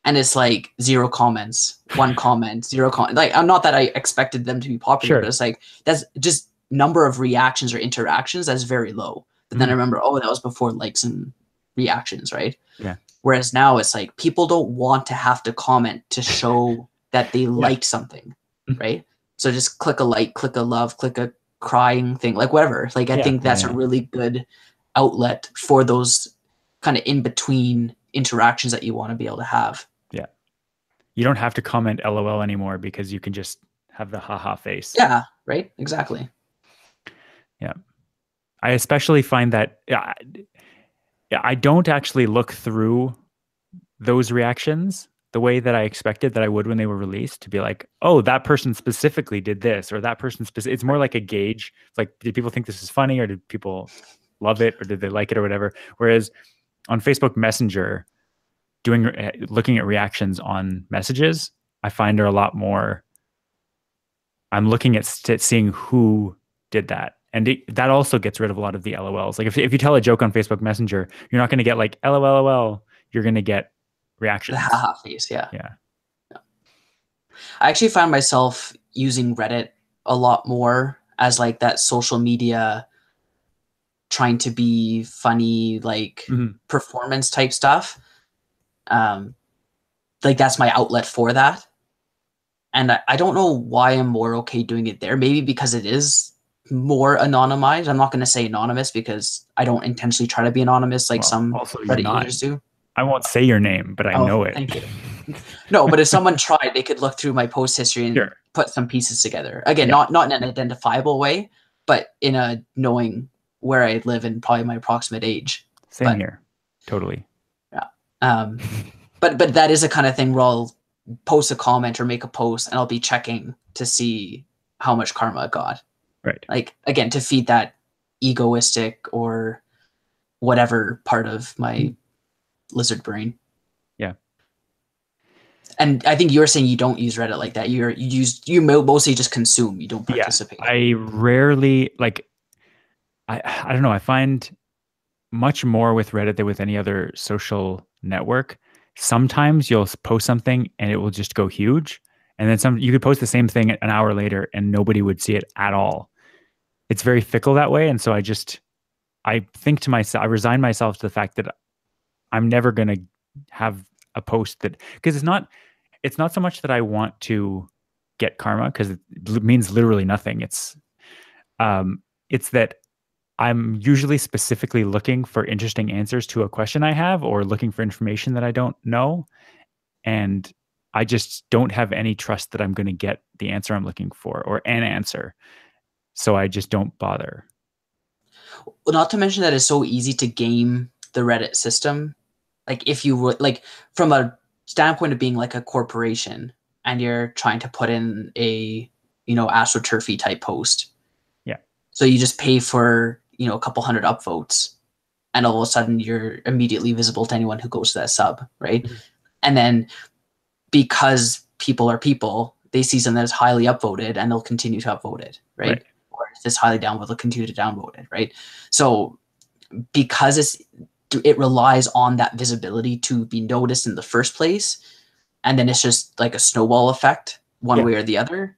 and it's like 0 comments, 1 comment, 0 comment. Like I'm not that I expected them to be popular, but it's like that's just number of reactions or interactions that's very low. But then I remember, oh, that was before likes and reactions, right? Yeah. Whereas now it's like people don't want to have to comment to show that they liked something, right? So just click a like, click a love, click a crying thing, like whatever. Like I think that's a really good outlet for those kind of in between interactions that you want to be able to have. Yeah. You don't have to comment LOL anymore because you can just have the haha face. Yeah, right? Exactly. Yeah. I especially find that I don't actually look through those reactions the way that I expected that I would when they were released, to be like, oh, that person specifically did this, or that person it's more like a gauge. It's like, did people think this is funny, or did people love it, or did they like it, or whatever? Whereas on Facebook Messenger, looking at reactions on messages, I find are a lot more. I'm looking at seeing who did that. And that also gets rid of a lot of the LOLs. Like if you tell a joke on Facebook Messenger, you're not going to get like LOL. You're going to get reactions. The haha face, yeah. Yeah. I actually found myself using Reddit a lot more as like that social media trying to be funny, like performance type stuff. Like that's my outlet for that. And I don't know why I'm more okay doing it there. Maybe because it is more anonymized. I'm not going to say anonymous because I don't intentionally try to be anonymous like some Reddit users do. I won't say your name, but I know it. Thank you. No, but if someone tried, they could look through my post history and put some pieces together. Again, not in an identifiable way, but in a knowing where I live and probably my approximate age. Same here. Totally. Yeah. But that is a kind of thing where I'll post a comment or make a post and I'll be checking to see how much karma it got. Right. Like, again, to feed that egoistic or whatever part of my lizard brain. Yeah. And I think you were saying you don't use Reddit like that. You mostly just consume. You don't participate. Yeah, I rarely I don't know. I find much more with Reddit than with any other social network. Sometimes you'll post something and it will just go huge, and then you could post the same thing an hour later and nobody would see it at all. It's very fickle that way, and so I think to myself, I resign myself to the fact that I'm never going to have a post that, because it's not so much that I want to get karma, because it means literally nothing. It's that I'm usually specifically looking for interesting answers to a question I have, or looking for information that I don't know. And I just don't have any trust that I'm going to get the answer I'm looking for, or an answer. So I just don't bother. Well, not to mention that it's so easy to game the Reddit system. Like if you would, like from a standpoint of being like a corporation and you're trying to put in a, AstroTurfy type post. Yeah. So you just pay for, a couple hundred upvotes, and all of a sudden you're immediately visible to anyone who goes to that sub, right? Mm-hmm. And then because people are people, they see something that's highly upvoted and they'll continue to upvote it, right? Or if it's highly downvoted, they'll continue to downvote it, right? So because it relies on that visibility to be noticed in the first place, and then it's just like a snowball effect one way or the other,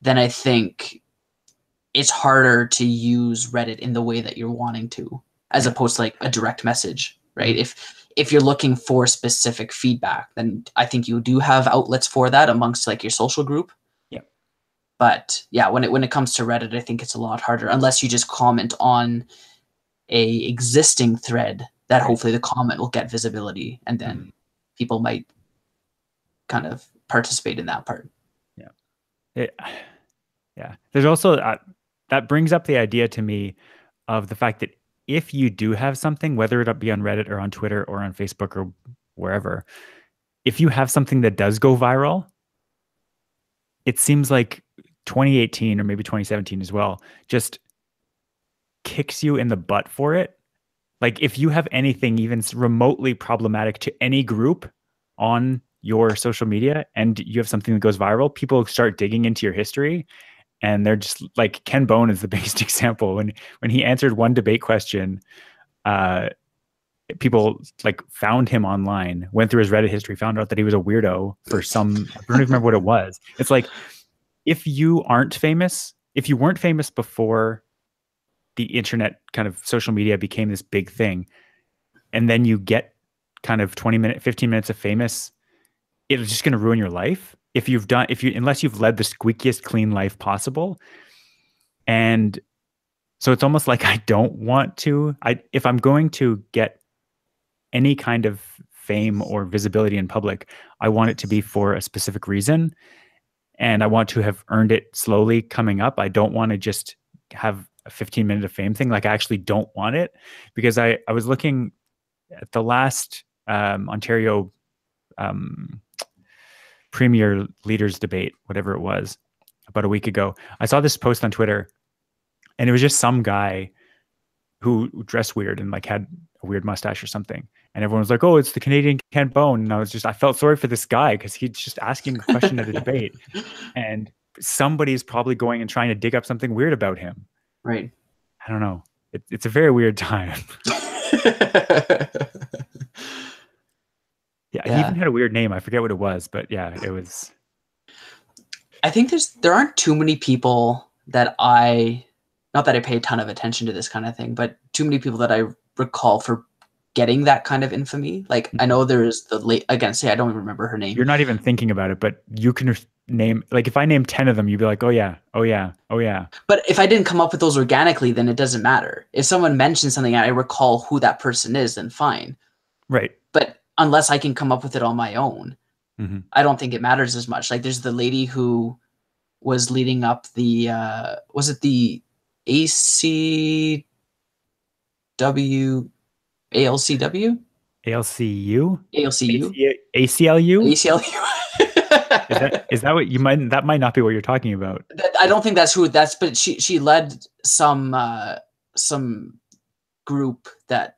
then I think it's harder to use Reddit in the way that you're wanting to, as opposed to like a direct message, right? If you're looking for specific feedback, then I think you do have outlets for that amongst like your social group. Yeah. But yeah, when it comes to Reddit, I think it's a lot harder, unless you just comment on a existing thread that hopefully the comment will get visibility, and then people might kind of participate in that part. Yeah. There's also that brings up the idea to me of the fact that if you do have something, whether it be on Reddit or on Twitter or on Facebook or wherever, if you have something that does go viral, it seems like 2018 or maybe 2017 as well just kicks you in the butt for it. Like if you have anything even remotely problematic to any group on your social media and you have something that goes viral, people start digging into your history, and they're just like, Ken Bone is the biggest example. When he answered one debate question, people like found him online, went through his Reddit history, found out that he was a weirdo for some, I don't even remember what it was. It's like, if you aren't famous, if you weren't famous before the internet kind of social media became this big thing, and then you get kind of 15 minutes of famous, it's just going to ruin your life. Unless you've led the squeakiest clean life possible. And so it's almost like I don't want to, if I'm going to get any kind of fame or visibility in public, I want it to be for a specific reason. And I want to have earned it slowly coming up. I don't want to just have a 15-minute of fame thing. Like, I actually don't want it, because I was looking at the last Ontario Premier Leaders debate, whatever it was, about a week ago. I saw this post on Twitter, and it was just some guy who dressed weird and like had a weird mustache or something. And everyone was like, "Oh, it's the Canadian Ken Bone." And I felt sorry for this guy, because he's just asking a question at a debate, and somebody's probably going and trying to dig up something weird about him. Right. I don't know. It's a very weird time. Yeah, he even had a weird name. I forget what it was, but yeah, it was. I think there aren't too many people that not that I pay a ton of attention to this kind of thing, but too many people that I recall for getting that kind of infamy. Like, I know there's again, say I don't even remember her name. You're not even thinking about it, but you can name, like, if I name 10 of them, you'd be like, "Oh yeah, oh yeah, oh yeah." But if I didn't come up with those organically, then it doesn't matter. If someone mentions something and I recall who that person is, then fine. Right. But unless I can come up with it on my own, I don't think it matters as much. Like, there's the lady who was leading up the was it the ACW ALCW ALCU ALCU ACLU ACLU. is that what you might, that might not be what you're talking about. I don't think that's who that's, but she led some group that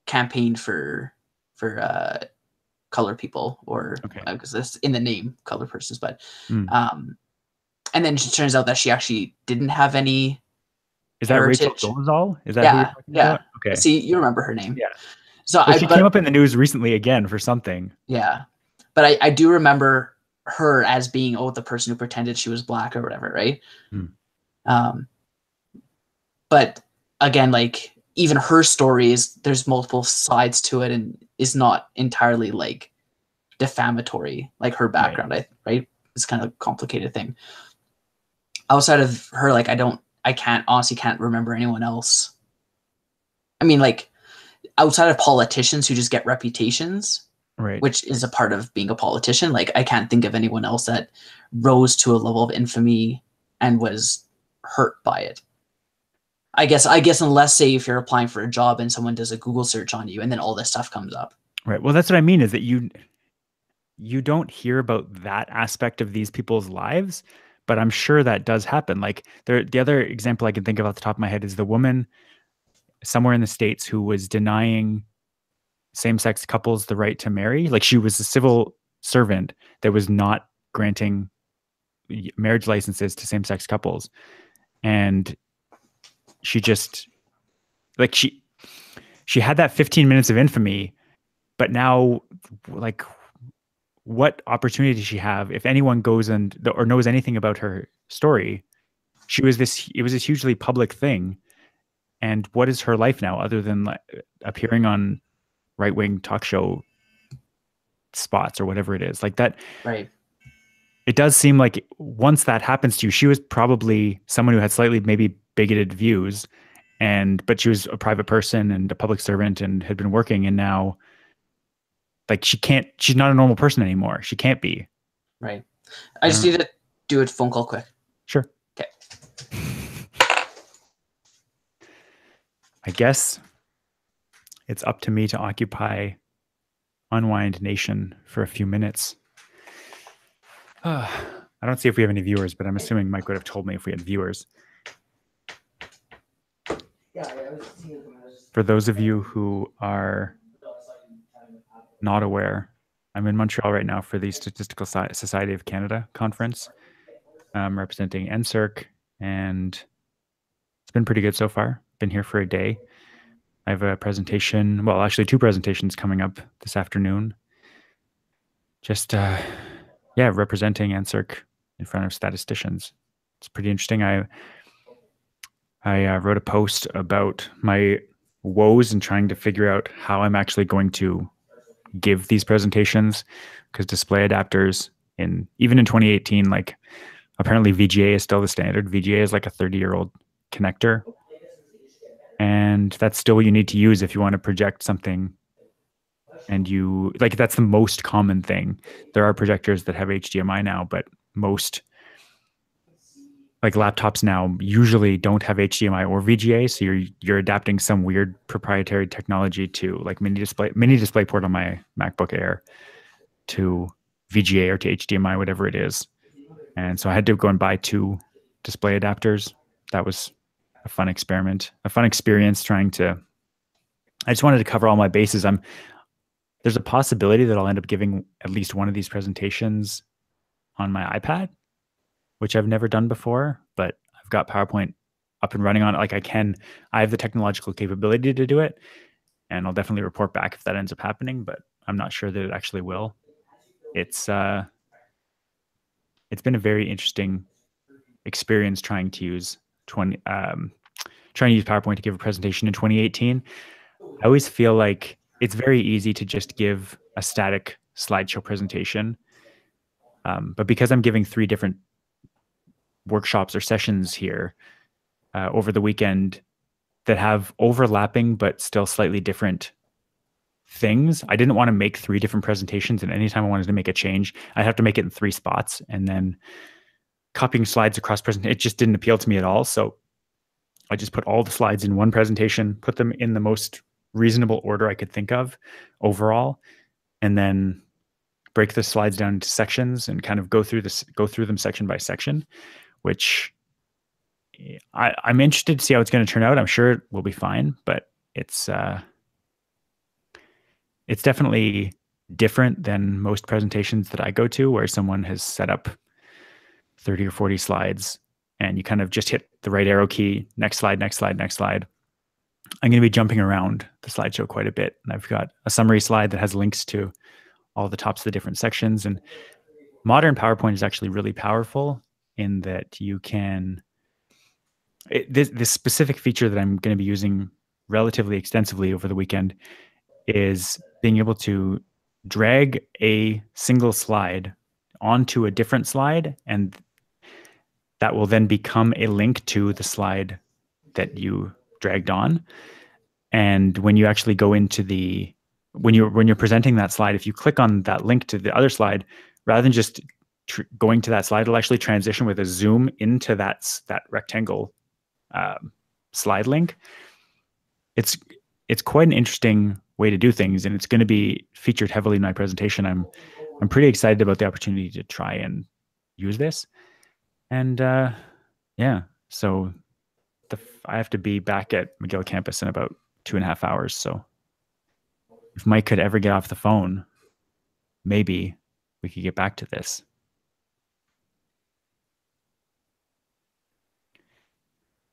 campaigned for color people, or because that's in the name, color persons, but and then it turns out that she actually didn't have any. Is that heritage. Rachel Dolezal? Is that who you're talking about? Okay. See, you remember her name. Yeah. So she came up in the news recently again for something. Yeah. But I do remember her as being, the person who pretended she was black or whatever, right? But again, like, even her story there's multiple sides to it, and is not entirely like defamatory, like her background, right? It's kind of a complicated thing. Outside of her, like, I honestly can't remember anyone else. I mean, like, outside of politicians who just get reputations, right, which is a part of being a politician, like, I can't think of anyone else that rose to a level of infamy and was hurt by it. I guess unless, say, if you're applying for a job and someone does a Google search on you and then all this stuff comes up. Right. Well, that's what I mean, is that you don't hear about that aspect of these people's lives, but I'm sure that does happen. Like, the other example I can think of off the top of my head is the woman somewhere in the States who was denying same-sex couples the right to marry. Like, she was a civil servant that was not granting marriage licenses to same-sex couples. And she just, like, she had that 15 minutes of infamy, but now, like, what opportunity does she have if anyone goes or knows anything about her story? It was this hugely public thing. And what is her life now, other than appearing on right-wing talk show spots or whatever it is? Like that. Right. It does seem like once that happens to you, she was probably someone who had slightly maybe bigoted views, but she was a private person and a public servant and had been working, and now, like, she's not a normal person anymore. She can't be. Right. I just need to do a phone call quick. Sure. Okay. I guess it's up to me to occupy Unwind Nation for a few minutes. I don't see if we have any viewers, but I'm assuming Mike would have told me if we had viewers. For those of you who are not aware, I'm in Montreal right now for the Statistical Society of Canada conference, representing NSERC, and it's been pretty good so far. Been here for a day. I have a presentation, well, actually two presentations coming up this afternoon. Just, representing NSERC in front of statisticians. It's pretty interesting. I wrote a post about my woes and trying to figure out how I'm actually going to give these presentations, because display adapters even in 2018, like apparently VGA is still the standard. VGA is like a 30-year-old connector, and that's still what you need to use if you want to project something. And that's the most common thing. There are projectors that have HDMI now, but most like laptops now usually don't have HDMI or VGA, so you're adapting some weird proprietary technology to like mini display port on my MacBook Air to VGA or to HDMI, whatever it is. And so I had to go and buy two display adapters. That was a fun experiment, a fun experience trying to. I just wanted to cover all my bases. There's a possibility that I'll end up giving at least one of these presentations on my iPad, which I've never done before, but I've got PowerPoint up and running on it. Like I have the technological capability to do it, and I'll definitely report back if that ends up happening, but I'm not sure that it actually will. It's been a very interesting experience trying to use PowerPoint to give a presentation in 2018. I always feel like it's very easy to just give a static slideshow presentation. But because I'm giving 3 different workshops or sessions here over the weekend that have overlapping but still slightly different things, I didn't want to make 3 different presentations, and anytime I wanted to make a change, I'd have to make it in 3 spots, and then copying slides across it just didn't appeal to me at all. So I just put all the slides in one presentation, put them in the most reasonable order I could think of overall, and then break the slides down into sections and kind of go through them section by section, which I'm interested to see how it's going to turn out. I'm sure it will be fine, but it's definitely different than most presentations that I go to, where someone has set up 30 or 40 slides and you kind of just hit the right arrow key, next slide, next slide, next slide. I'm going to be jumping around the slideshow quite a bit. And I've got a summary slide that has links to all the tops of the different sections. And modern PowerPoint is actually really powerful in that you can, this specific feature that I'm going to be using relatively extensively over the weekend is being able to drag a single slide onto a different slide, and that will then become a link to the slide that you dragged on. And when you actually go into when you're presenting that slide, if you click on that link to the other slide, rather than just going to that slide, it'll actually transition with a zoom into that rectangle slide link. It's quite an interesting way to do things, and it's going to be featured heavily in my presentation. I'm pretty excited about the opportunity to try and use this. And so I have to be back at McGill campus in about 2.5 hours. So if Mike could ever get off the phone, maybe we could get back to this.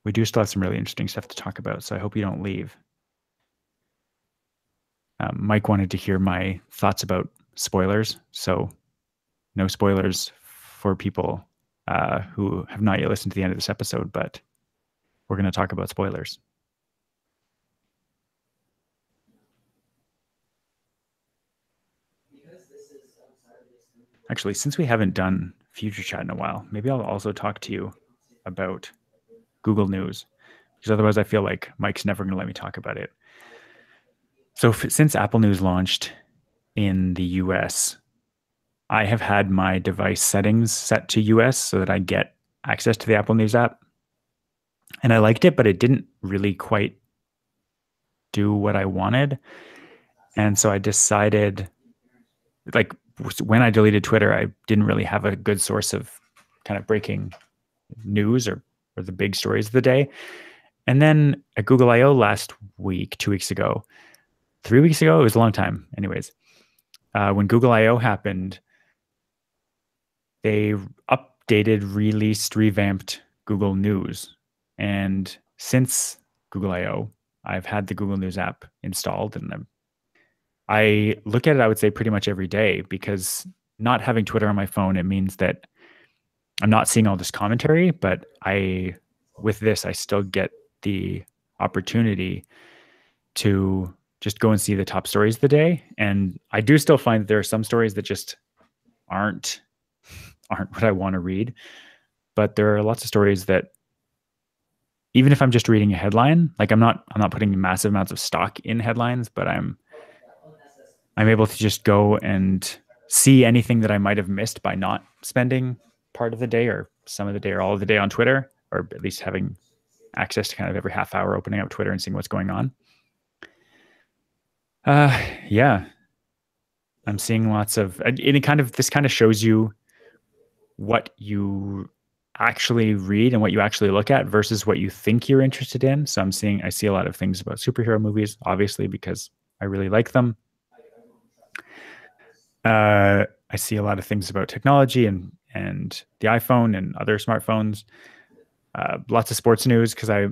We do still have some really interesting stuff to talk about, so I hope you don't leave. Mike wanted to hear my thoughts about spoilers, so no spoilers for people who have not yet listened to the end of this episode, but we're going to talk about spoilers. Actually, since we haven't done Future Chat in a while, maybe I'll also talk to you about Google News, because otherwise I feel like Mike's never going to let me talk about it. So since Apple News launched in the US, I have had my device settings set to US so that I get access to the Apple News app. And I liked it, but it didn't really quite do what I wanted. And so I decided, like, when I deleted Twitter, I didn't really have a good source of kind of breaking news or the big stories of the day. And then at Google I/O last week, 2 weeks ago, 3 weeks ago, it was a long time. Anyways, when Google I/O happened, they updated, released, revamped Google News. And since Google I/O, I've had the Google News app installed, and I look at it, I would say, pretty much every day, because not having Twitter on my phone, it means that I'm not seeing all this commentary, but with this, I still get the opportunity to just go and see the top stories of the day. And I do still find that there are some stories that just aren't what I want to read. But there are lots of stories that, even if I'm just reading a headline, like I'm not putting massive amounts of stock in headlines, but I'm able to just go and see anything that I might have missed by not spending part of the day or some of the day or all of the day on Twitter, or at least having access to kind of every half hour opening up Twitter and seeing what's going on. Yeah, I'm seeing lots of, this kind of shows you what you actually read and what you actually look at versus what you think you're interested in. So I see a lot of things about superhero movies, obviously, because I really like them. I see a lot of things about technology and the iPhone and other smartphones. Lots of sports news, because I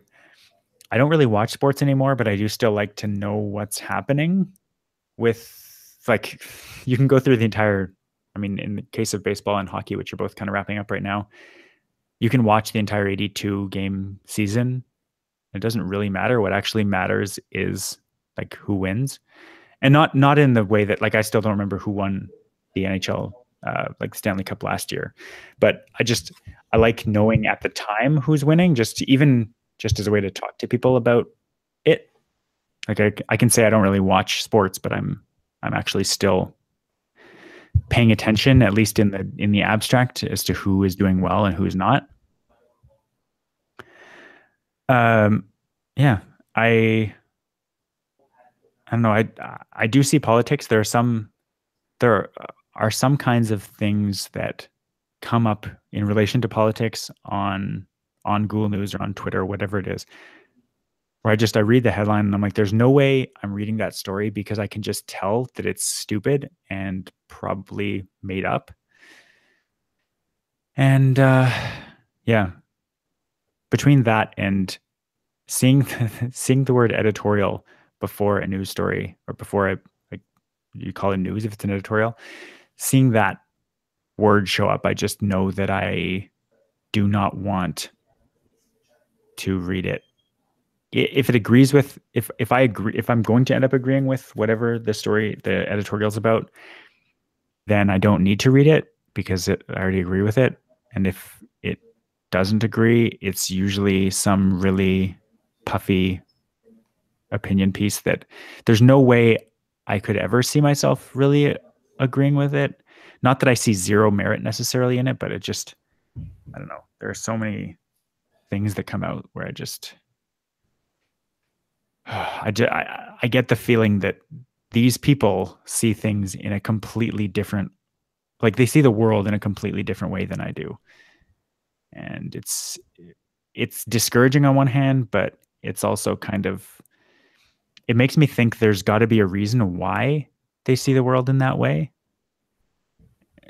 don't really watch sports anymore, but I do still like to know what's happening with, like, you can go through the entire, I mean, in the case of baseball and hockey, which are both kind of wrapping up right now, you can watch the entire 82 game season. It doesn't really matter. What actually matters is like who wins, and not in the way that, like, I still don't remember who won the NHL, like the Stanley Cup last year, but I like knowing at the time who's winning, just as a way to talk to people about it. Like I can say I don't really watch sports, but I'm actually still paying attention, at least in the abstract, as to who is doing well and who is not. Yeah, I don't know. I do see politics. There are some kinds of things that come up in relation to politics on Google News or on Twitter, whatever it is, where I read the headline and I'm like, there's no way I'm reading that story, because I can just tell that it's stupid and probably made up. And yeah, between that and seeing the word editorial before a news story, or before you call it news if it's an editorial, seeing that word show up, I just know that I do not want to read it. If it agrees with, if I'm going to end up agreeing with whatever the editorial is about, then I don't need to read it, because I already agree with it. And if it doesn't agree, it's usually some really puffy opinion piece that there's no way I could ever see myself really agreeing with it. Not that I see zero merit necessarily in it, but I don't know. There are so many things that come out where I get the feeling that these people see things in a completely different, like they see the world in a completely different way than I do. And it's discouraging on one hand, but it's also it makes me think there's got to be a reason why they see the world in that way.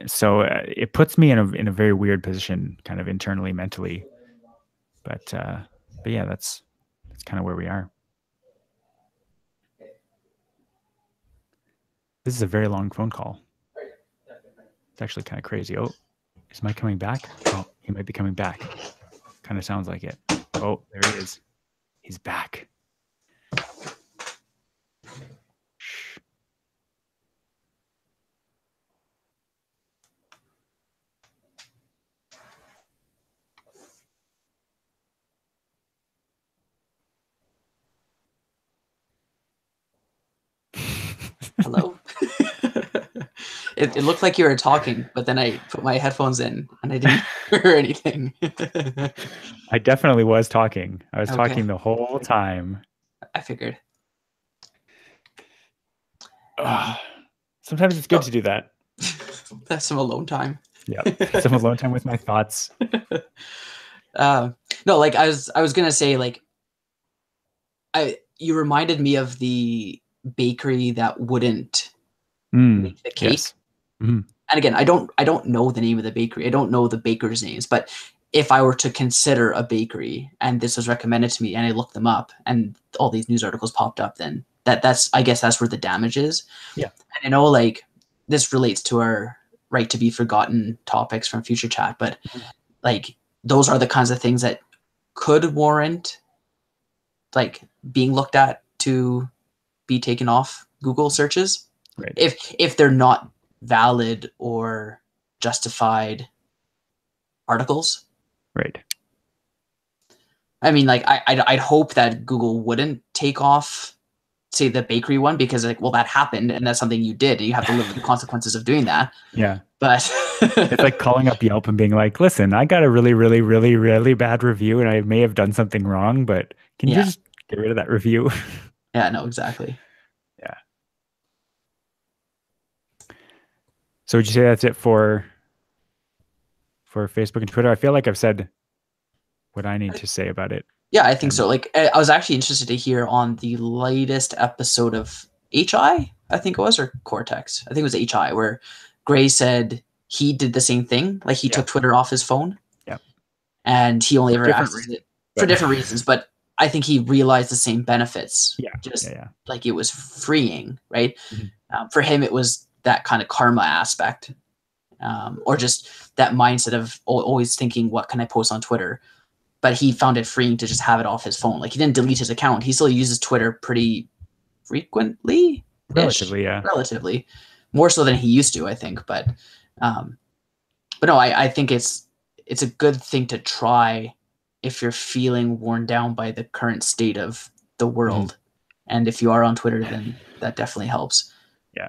So it puts me in a very weird position, kind of internally, mentally. But yeah, that's kind of where we are. This is a very long phone call. It's actually kind of crazy. Oh, is Mike coming back? Oh, he might be coming back. Kind of sounds like it. Oh, there he is. He's back. Shh. Hello. It looked like you were talking, but then I put my headphones in and I didn't hear anything. I definitely was talking. I was Okay. talking the whole time. I figured. Sometimes it's good to do that. That's some alone time. Yeah, some alone time with my thoughts. No, like I was gonna say, like, you reminded me of the bakery that wouldn't make the cake. Yes. Mm-hmm. And again, I don't know the name of the bakery. I don't know the bakers' names, but if I were to consider a bakery and this was recommended to me and I looked them up and all these news articles popped up, then that's I guess that's where the damage is. Yeah. And I know like this relates to our right to be forgotten topics from future chat, but like those are the kinds of things that could warrant like being looked at to be taken off Google searches. Right. If they're not valid or justified articles. Right. I mean, like I'd hope that Google wouldn't take off, say, the bakery one, because like, well, that happened and that's something you did and you have to live with the consequences of doing that. Yeah. But it's like calling up Yelp and being like, listen, I got a really, really, really, really bad review and I may have done something wrong, but can you just get rid of that review? Yeah, no, exactly. Yeah. So would you say that's it for Facebook and Twitter? I feel like I've said what I need to say about it. Yeah, I think so. Like, I was actually interested to hear on the latest episode of HI, I think it was, or Cortex. I think it was HI, where Gray said he did the same thing. Like, he took Twitter off his phone. Yeah. And he only ever accessed it for different reasons. But I think he realized the same benefits. Yeah. Just like it was freeing, right? Mm-hmm. For him, it was that kind of karma aspect, or just that mindset of always thinking, what can I post on Twitter? But he found it freeing to just have it off his phone. Like, he didn't delete his account. He still uses Twitter pretty frequently. Relatively, yeah. Relatively. More so than he used to, I think. But no, I think it's a good thing to try if you're feeling worn down by the current state of the world. Mm-hmm. And if you are on Twitter, then that definitely helps. Yeah.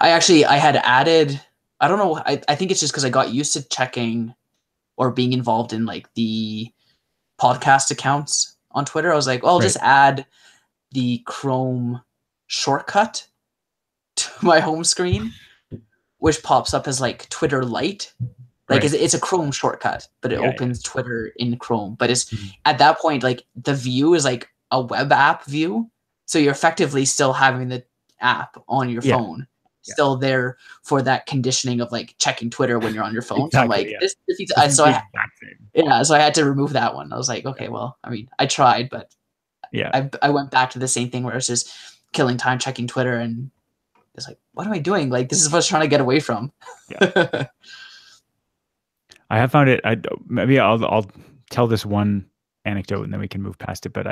I had added, I don't know, I think it's just because I got used to checking or being involved in like the podcast accounts on Twitter. I was like, well, I'll just add the Chrome shortcut to my home screen, which pops up as like Twitter Lite. Like it's a Chrome shortcut, but it opens Twitter in Chrome. But it's at that point, like the view is like a web app view. So you're effectively still having the app on your phone. Still there for that conditioning of like checking Twitter when you're on your phone. Exactly, so I'm like, this defeats. So I had to remove that one. I was like, okay, well, I mean, I tried, but I went back to the same thing where it's just killing time checking Twitter, and it's like, what am I doing? Like, this is what I was trying to get away from. Yeah. I have found it. Maybe I'll tell this one anecdote and then we can move past it. But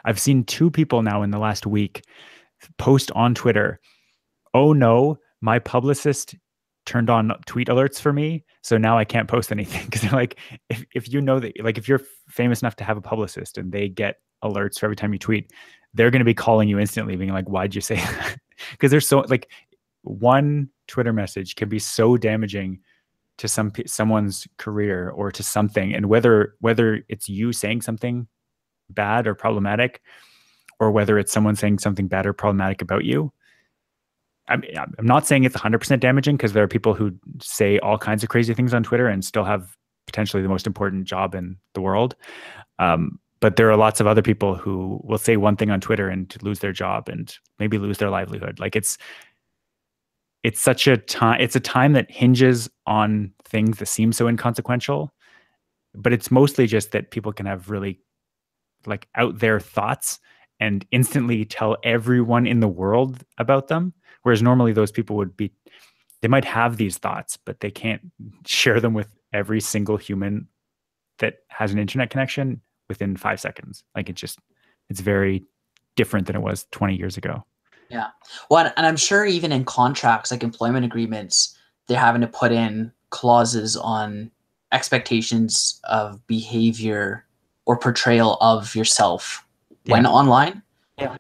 I've seen two people now in the last week post on Twitter, oh no, my publicist turned on tweet alerts for me, so now I can't post anything. Because they're like, if you know that, like, if you're famous enough to have a publicist and they get alerts for every time you tweet, they're going to be calling you instantly, being like, "Why'd you say that?" Because there's so like one Twitter message can be so damaging to someone's career or to something, and whether it's you saying something bad or problematic, or whether it's someone saying something bad or problematic about you. I mean, I'm not saying it's 100% damaging, because there are people who say all kinds of crazy things on Twitter and still have potentially the most important job in the world. But there are lots of other people who will say one thing on Twitter and lose their job and maybe lose their livelihood. Like it's such a time. It's a time that hinges on things that seem so inconsequential, but it's mostly just that people can have really like out there thoughts and instantly tell everyone in the world about them. Whereas normally those people they might have these thoughts, but they can't share them with every single human that has an internet connection within 5 seconds. Like it's very different than it was 20 years ago. Yeah. Well, and I'm sure even in contracts, like employment agreements, they're having to put in clauses on expectations of behavior or portrayal of yourself when online. Yeah.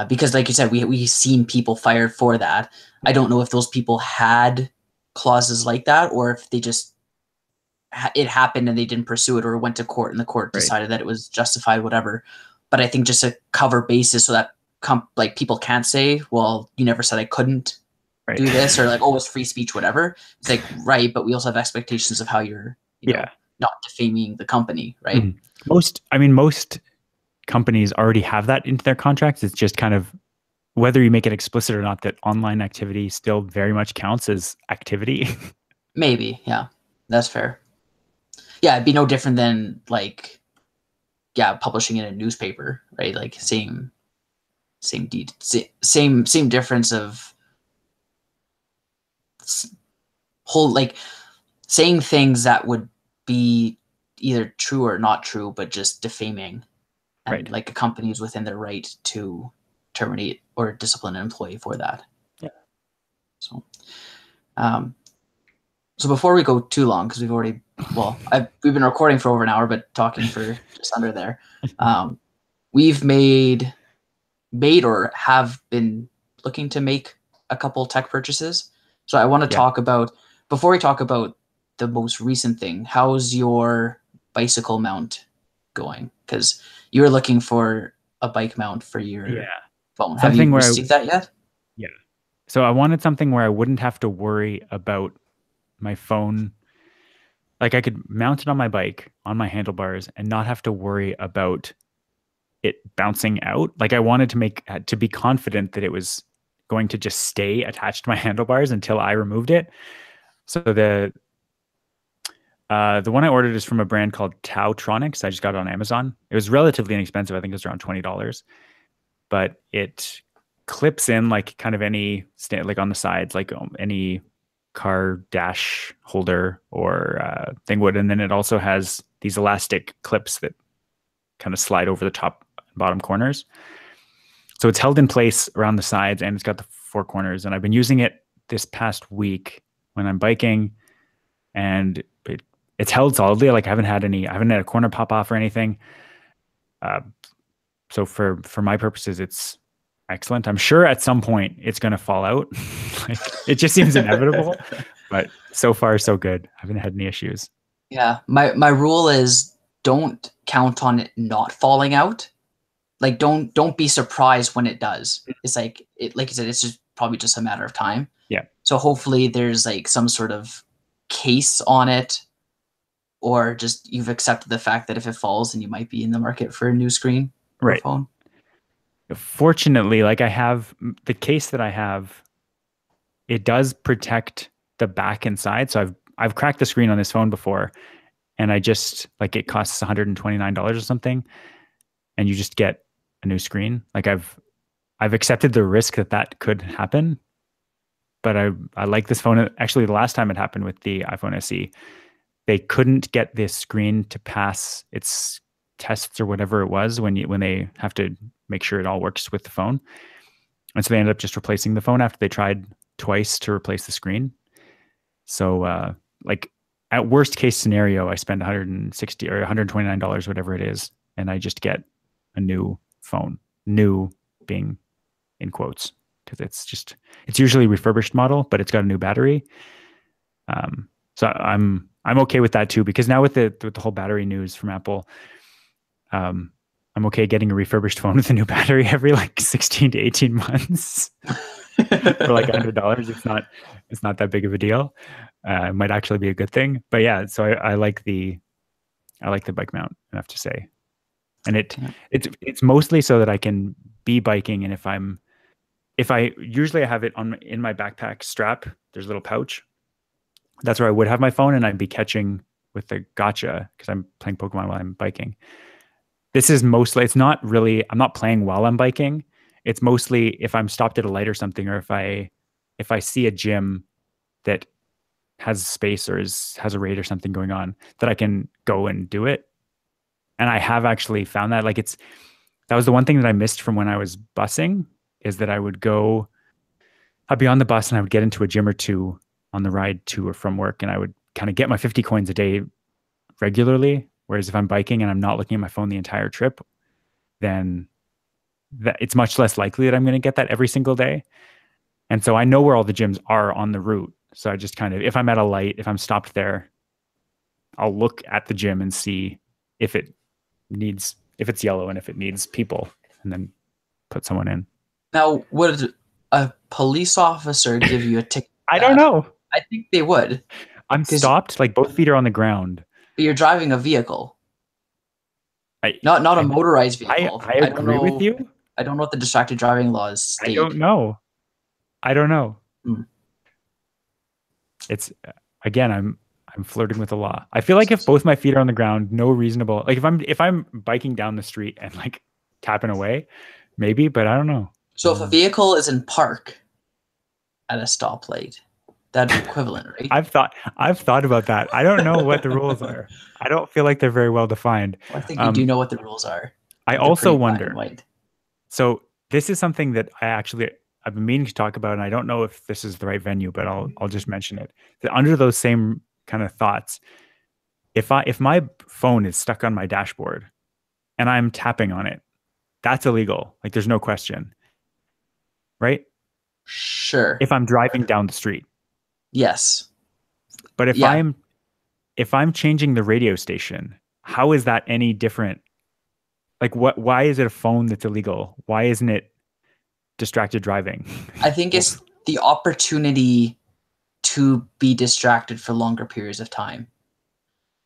Because like you said, we've seen people fired for that. I don't know if those people had clauses like that, or if they just it happened and they didn't pursue it, or went to court and the court decided that it was justified, whatever. But I think just a cover basis so that like people can't say, well, you never said I couldn't do this, or like, oh, it's free speech, whatever. It's like, right, but we also have expectations of how you're you know, not defaming the company, right? Most companies already have that into their contracts. It's just kind of whether you make it explicit or not, that online activity still very much counts as activity. Maybe, yeah, that's fair. Yeah, it'd be no different than like, yeah, publishing in a newspaper, right? Like same difference of whole, like saying things that would be either true or not true, but just defaming, and Right. like a company is within their right to terminate or discipline an employee for that. Yeah. So, um, so before we go too long, because we've been recording for over an hour, but talking for just under there. We've made or have been looking to make a couple tech purchases. So I want to talk about, before we talk about the most recent thing, how's your bicycle mount going? Because you were looking for a bike mount for your phone. Have you received that yet? Yeah. So I wanted something where I wouldn't have to worry about my phone. Like I could mount it on my bike, on my handlebars, and not have to worry about it bouncing out. Like I wanted to be confident that it was going to just stay attached to my handlebars until I removed it. So the one I ordered is from a brand called Tautronics. I just got it on Amazon. It was relatively inexpensive. I think it was around $20, but it clips in like kind of any like on the sides, like any car dash holder or thing would. And then it also has these elastic clips that kind of slide over the top and bottom corners. So it's held in place around the sides and it's got the four corners. And I've been using it this past week when I'm biking, and it's held solidly. Like I haven't had a corner pop off or anything. So for my purposes, it's excellent. I'm sure at some point it's going to fall out. Like it just seems inevitable, but so far so good. I haven't had any issues. Yeah. My rule is don't count on it not falling out. Like don't be surprised when it does. It's like like you said, it's just probably just a matter of time. Yeah. So hopefully there's like some sort of case on it, or just you've accepted the fact that if it falls, then you might be in the market for a new screen or phone. Fortunately, like I have the case that I have, it does protect the back and side. So I've cracked the screen on this phone before, and I just like it costs $129 or something, and you just get a new screen. Like I've accepted the risk that could happen, but I like this phone. Actually, the last time it happened with the iPhone SE, they couldn't get this screen to pass its tests or whatever it was when they have to make sure it all works with the phone. And so they ended up just replacing the phone after they tried twice to replace the screen. So like at worst case scenario, I spend $160 or $129, whatever it is, and I just get a new phone. New being in quotes, because it's usually refurbished model, but it's got a new battery. So I'm okay with that too, because now with the whole battery news from Apple, I'm okay getting a refurbished phone with a new battery every like 16 to 18 months for like $100. It's not that big of a deal. It might actually be a good thing. But yeah, so I like the bike mount, I have to say. And it's mostly so that I can be biking, and if I usually I have it in my backpack strap, there's a little pouch. That's where I would have my phone, and I'd be catching with the gotcha because I'm playing Pokemon while I'm biking. This is mostly, it's not really, I'm not playing while I'm biking. It's mostly if I'm stopped at a light or something, or if I see a gym that has space or has a raid or something going on, that I can go and do it. And I have actually found that that was the one thing that I missed from when I was busing, is that I'd be on the bus and I would get into a gym or two on the ride to or from work, and I would kind of get my 50 coins a day regularly. Whereas if I'm biking and I'm not looking at my phone the entire trip, then it's much less likely that I'm going to get that every single day. And so I know where all the gyms are on the route. So I just kind of, if I'm at a light, if I'm stopped there, I'll look at the gym and see if it's yellow and if it needs people, and then put someone in. Now, would a police officer give you a ticket? I don't know. I think they would. I'm stopped, like both feet are on the ground. But you're driving a vehicle. Not a motorized vehicle. I agree with you. I don't know what the distracted driving laws I state. don't know. I don't know. Hmm. It's again, I'm flirting with the law. I feel like if both my feet are on the ground, no reasonable, like if I'm biking down the street and like tapping away, maybe, but I don't know. So if a vehicle is in park at a stoplight, that'd be equivalent, right? I've thought about that. I don't know what the rules are. I don't feel like they're very well defined. Well, I think you do know what the rules are. I They're also pretty black and wonder. white. So this is something that I've been meaning to talk about, and I don't know if this is the right venue, but I'll just mention it. That under those same kind of thoughts, if my phone is stuck on my dashboard and I'm tapping on it, that's illegal. Like there's no question, right? Sure. If I'm driving down the street. Yes. But if Yeah. I'm changing the radio station, how is that any different? Like why is it a phone that's illegal? Why isn't it distracted driving? I think it's the opportunity to be distracted for longer periods of time.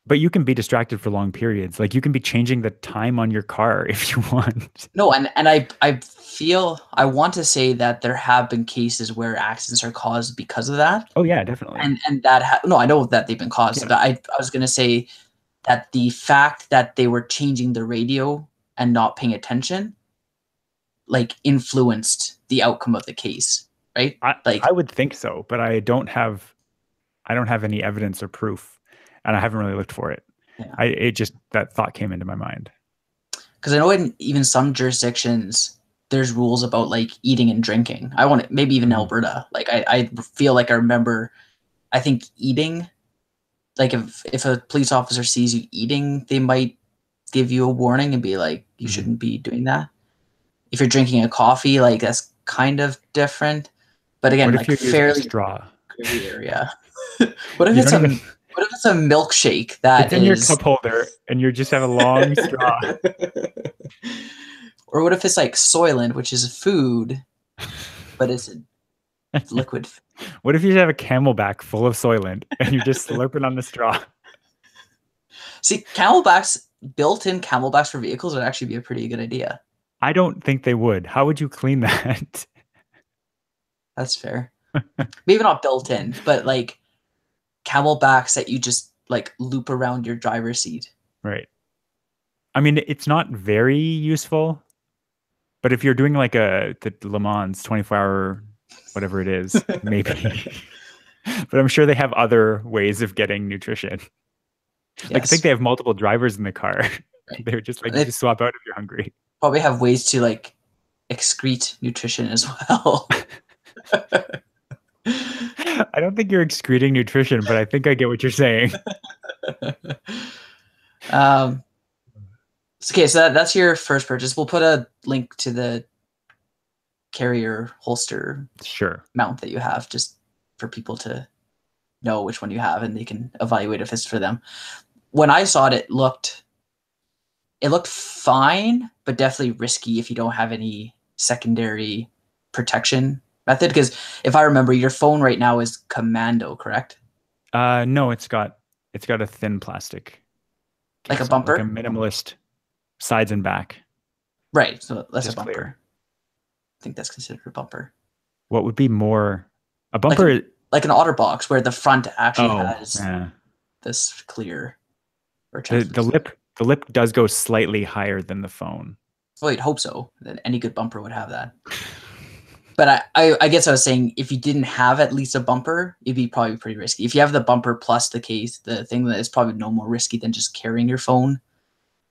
But you can be distracted for long periods. Like you can be changing the time on your car if you want. No, and I feel I want to say that there have been cases where accidents are caused because of that. Oh yeah, definitely. And that no, I know that they've been caused. Yeah. But I was gonna say that the fact that they were changing the radio and not paying attention, like influenced the outcome of the case, right? I would think so, but I don't have any evidence or proof, and I haven't really looked for it. Yeah. It just that thought came into my mind. Because I know in even some jurisdictions there's rules about like eating and drinking. I want maybe even Alberta. Like I feel like I remember, I think eating, like if a police officer sees you eating, they might give you a warning and be like, you shouldn't be doing that. If you're drinking a coffee, like that's kind of different. But again, What like if you're fairly using a straw? gray area. What if it's a milkshake that it's in your cup holder and you just have a long straw? Or what if it's like Soylent, which is a food, but it's a liquid? What if you have a Camelback full of Soylent and you're just slurping on the straw? See, Camelbacks, built-in Camelbacks for vehicles would actually be a pretty good idea. I don't think they would. How would you clean that? That's fair. Maybe not built-in, but like Camelbacks that you just like loop around your driver's seat. Right. I mean, it's not very useful, but if you're doing like the Le Mans 24-hour, whatever it is, maybe. But I'm sure they have other ways of getting nutrition. Yes. Like I think they have multiple drivers in the car. Right. They're just like, you just swap out if you're hungry. Probably have ways to like excrete nutrition as well. I don't think you're excreting nutrition, but I think I get what you're saying. Okay, so that's your first purchase. We'll put a link to the carrier holster mount that you have, just for people to know which one you have, and they can evaluate if it's for them. When I saw it, it looked fine, but definitely risky if you don't have any secondary protection method. Because if I remember, your phone right now is Commando, correct? No, it's got a thin plastic, like a bumper, like a minimalist sides and back. Right, so that's just a bumper. Clear. I think that's considered a bumper. What would be more a bumper? Like an OtterBox, where the front actually has this clear. Or the lip does go slightly higher than the phone. Well, you'd hope so. That any good bumper would have that. But I guess I was saying, if you didn't have at least a bumper, it'd be probably pretty risky. If you have the bumper plus the case, the thing that is probably no more risky than just carrying your phone.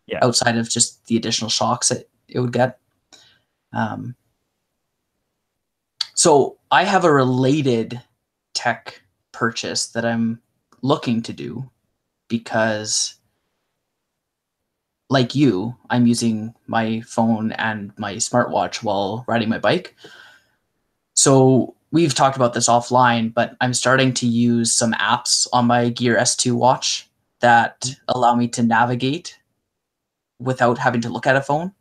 Yeah. Outside of just the additional shocks that it would get. So I have a related tech purchase that I'm looking to do because, like you, I'm using my phone and my smartwatch while riding my bike. So we've talked about this offline, but I'm starting to use some apps on my Gear S2 watch that allow me to navigate without having to look at a phone.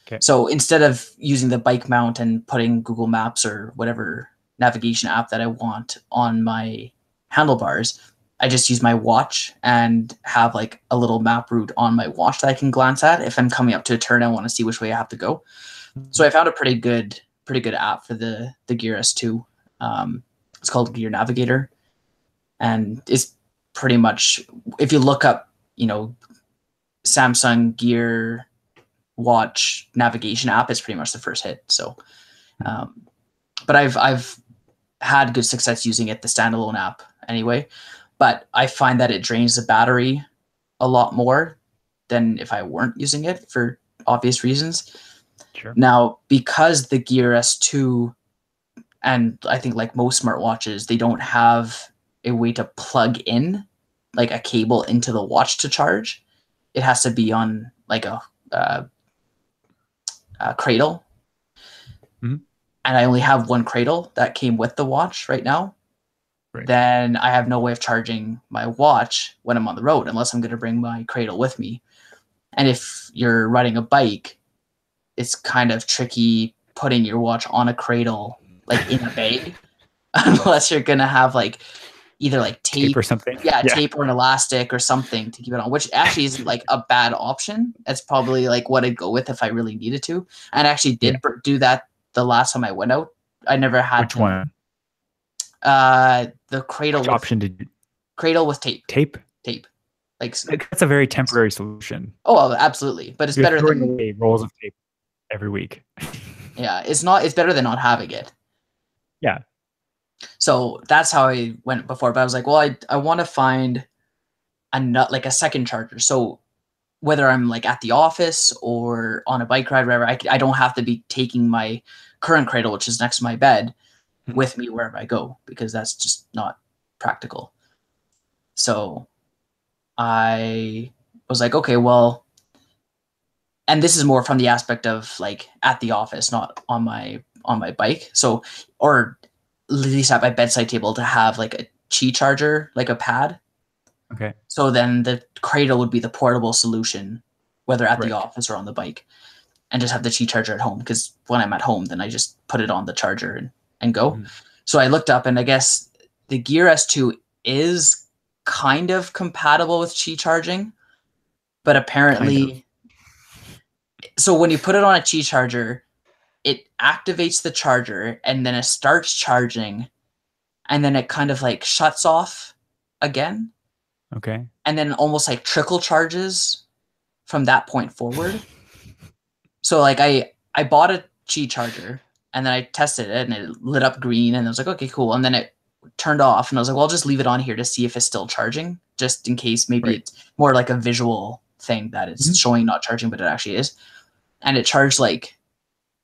Okay. So instead of using the bike mount and putting Google Maps or whatever navigation app that I want on my handlebars, I just use my watch and have like a little map route on my watch that I can glance at if I'm coming up to a turn and want to see which way I have to go. So I found a pretty good app for the Gear S2. It's called Gear Navigator, and it's pretty much, if you look up, Samsung Gear Watch navigation app, it's pretty much the first hit. So, but I've had good success using it, the standalone app anyway. But I find that it drains the battery a lot more than if I weren't using it, for obvious reasons. Sure. Now, because the Gear S2, and I think like most smartwatches, they don't have a way to plug in like a cable into the watch to charge. It has to be on like a cradle. Mm-hmm. And I only have one cradle that came with the watch right now. Right. Then I have no way of charging my watch when I'm on the road, unless I'm going to bring my cradle with me. And if you're riding a bike, it's kind of tricky putting your watch on a cradle, like in a bag, unless you're going to have like either like tape or something. Yeah, tape or an elastic or something to keep it on, which actually isn't like a bad option. It's probably like what I'd go with if I really needed to. And I actually did do that the last time I went out. I never had Which one? The cradle. Which option did you? Cradle with tape. Tape. Like that's a very temporary solution. Oh, absolutely, but it's You're better throwing than away rolls of tape every week. Yeah, it's not. It's better than not having it. Yeah. So that's how I went before. But I was like, well, I want to find a second charger. So whether I'm like at the office or on a bike ride, wherever, I don't have to be taking my current cradle, which is next to my bed, with me wherever I go, because that's just not practical. So I was like, okay, well, and this is more from the aspect of like at the office, not on my bike. So, or at least at my bedside table, to have like a Qi charger, like a pad. Okay. So then the cradle would be the portable solution, whether at the office or on the bike, and just have the Qi charger at home. Because when I'm at home, then I just put it on the charger and go. Mm-hmm. So I looked up, and I guess the Gear S2 is kind of compatible with Qi charging, but apparently, so when you put it on a Qi charger, it activates the charger, and then it starts charging, and then it kind of like shuts off again. Okay. And then almost like trickle charges from that point forward. So like I bought a Qi charger, and then I tested it, and it lit up green, and I was like, okay, cool. And then it turned off, and I was like, well, I'll just leave it on here to see if it's still charging, just in case maybe it's more like a visual thing that it's showing not charging, but it actually is. And it charged like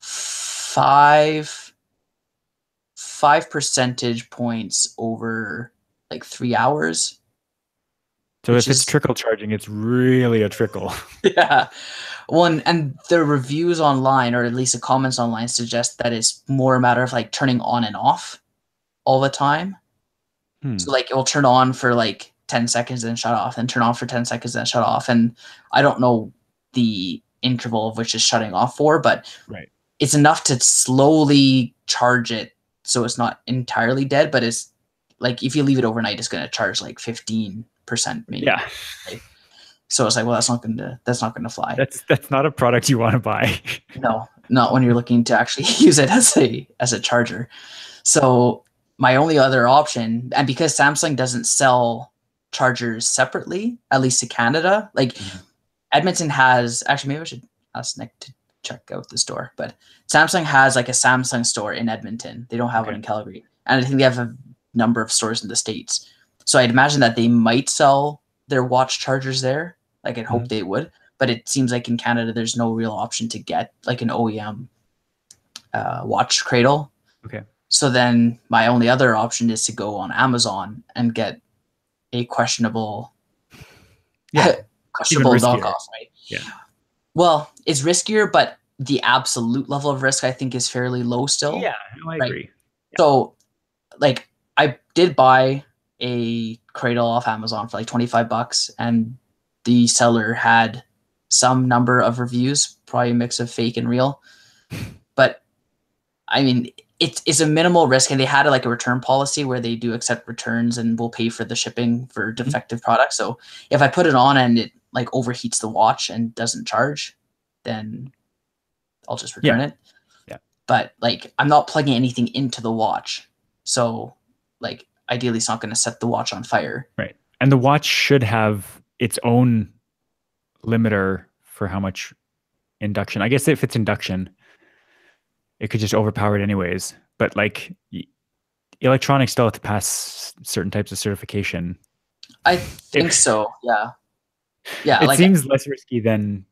5 percentage points over like 3 hours. So if it's trickle charging, it's really a trickle. Yeah. Well, and the reviews online, or at least the comments online, suggest that it's more a matter of like turning on and off all the time. So like it will turn on for like 10 seconds and shut off, and turn on for 10 seconds and shut off. And I don't know the interval of which is shutting off for, but it's enough to slowly charge it so it's not entirely dead. But it's like if you leave it overnight, it's going to charge like 15% maybe. Yeah. Right? So it's like, well, that's not going to fly. That's not a product you want to buy. No, not when you're looking to actually use it as a charger. So my only other option, and because Samsung doesn't sell chargers separately, at least to Canada, like Edmonton has, actually maybe I should ask Nick to check out the store, but Samsung has like a Samsung store in Edmonton. They don't have one in Calgary. And I think they have a number of stores in the States. So I'd imagine that they might sell their watch chargers there. Like I'd hope they would, but it seems like in Canada, there's no real option to get like an OEM watch cradle. Okay. So then my only other option is to go on Amazon and get a questionable knockoff, right? Yeah. Well, it's riskier, but the absolute level of risk I think is fairly low still. Yeah, I agree. Yeah. So like I did buy a cradle off Amazon for like $25, and the seller had some number of reviews, probably a mix of fake and real. But I mean, it's a minimal risk, and they had like a return policy where they do accept returns and will pay for the shipping for defective products. So if I put it on and it like overheats the watch and doesn't charge, then I'll just return it. Yeah. But like, I'm not plugging anything into the watch. So like, ideally it's not going to set the watch on fire. Right. And the watch should have its own limiter for how much induction. I guess if it's induction, it could just overpower it anyways. But like electronics still have to pass certain types of certification. I think so. Yeah. Yeah. It like, seems less risky than,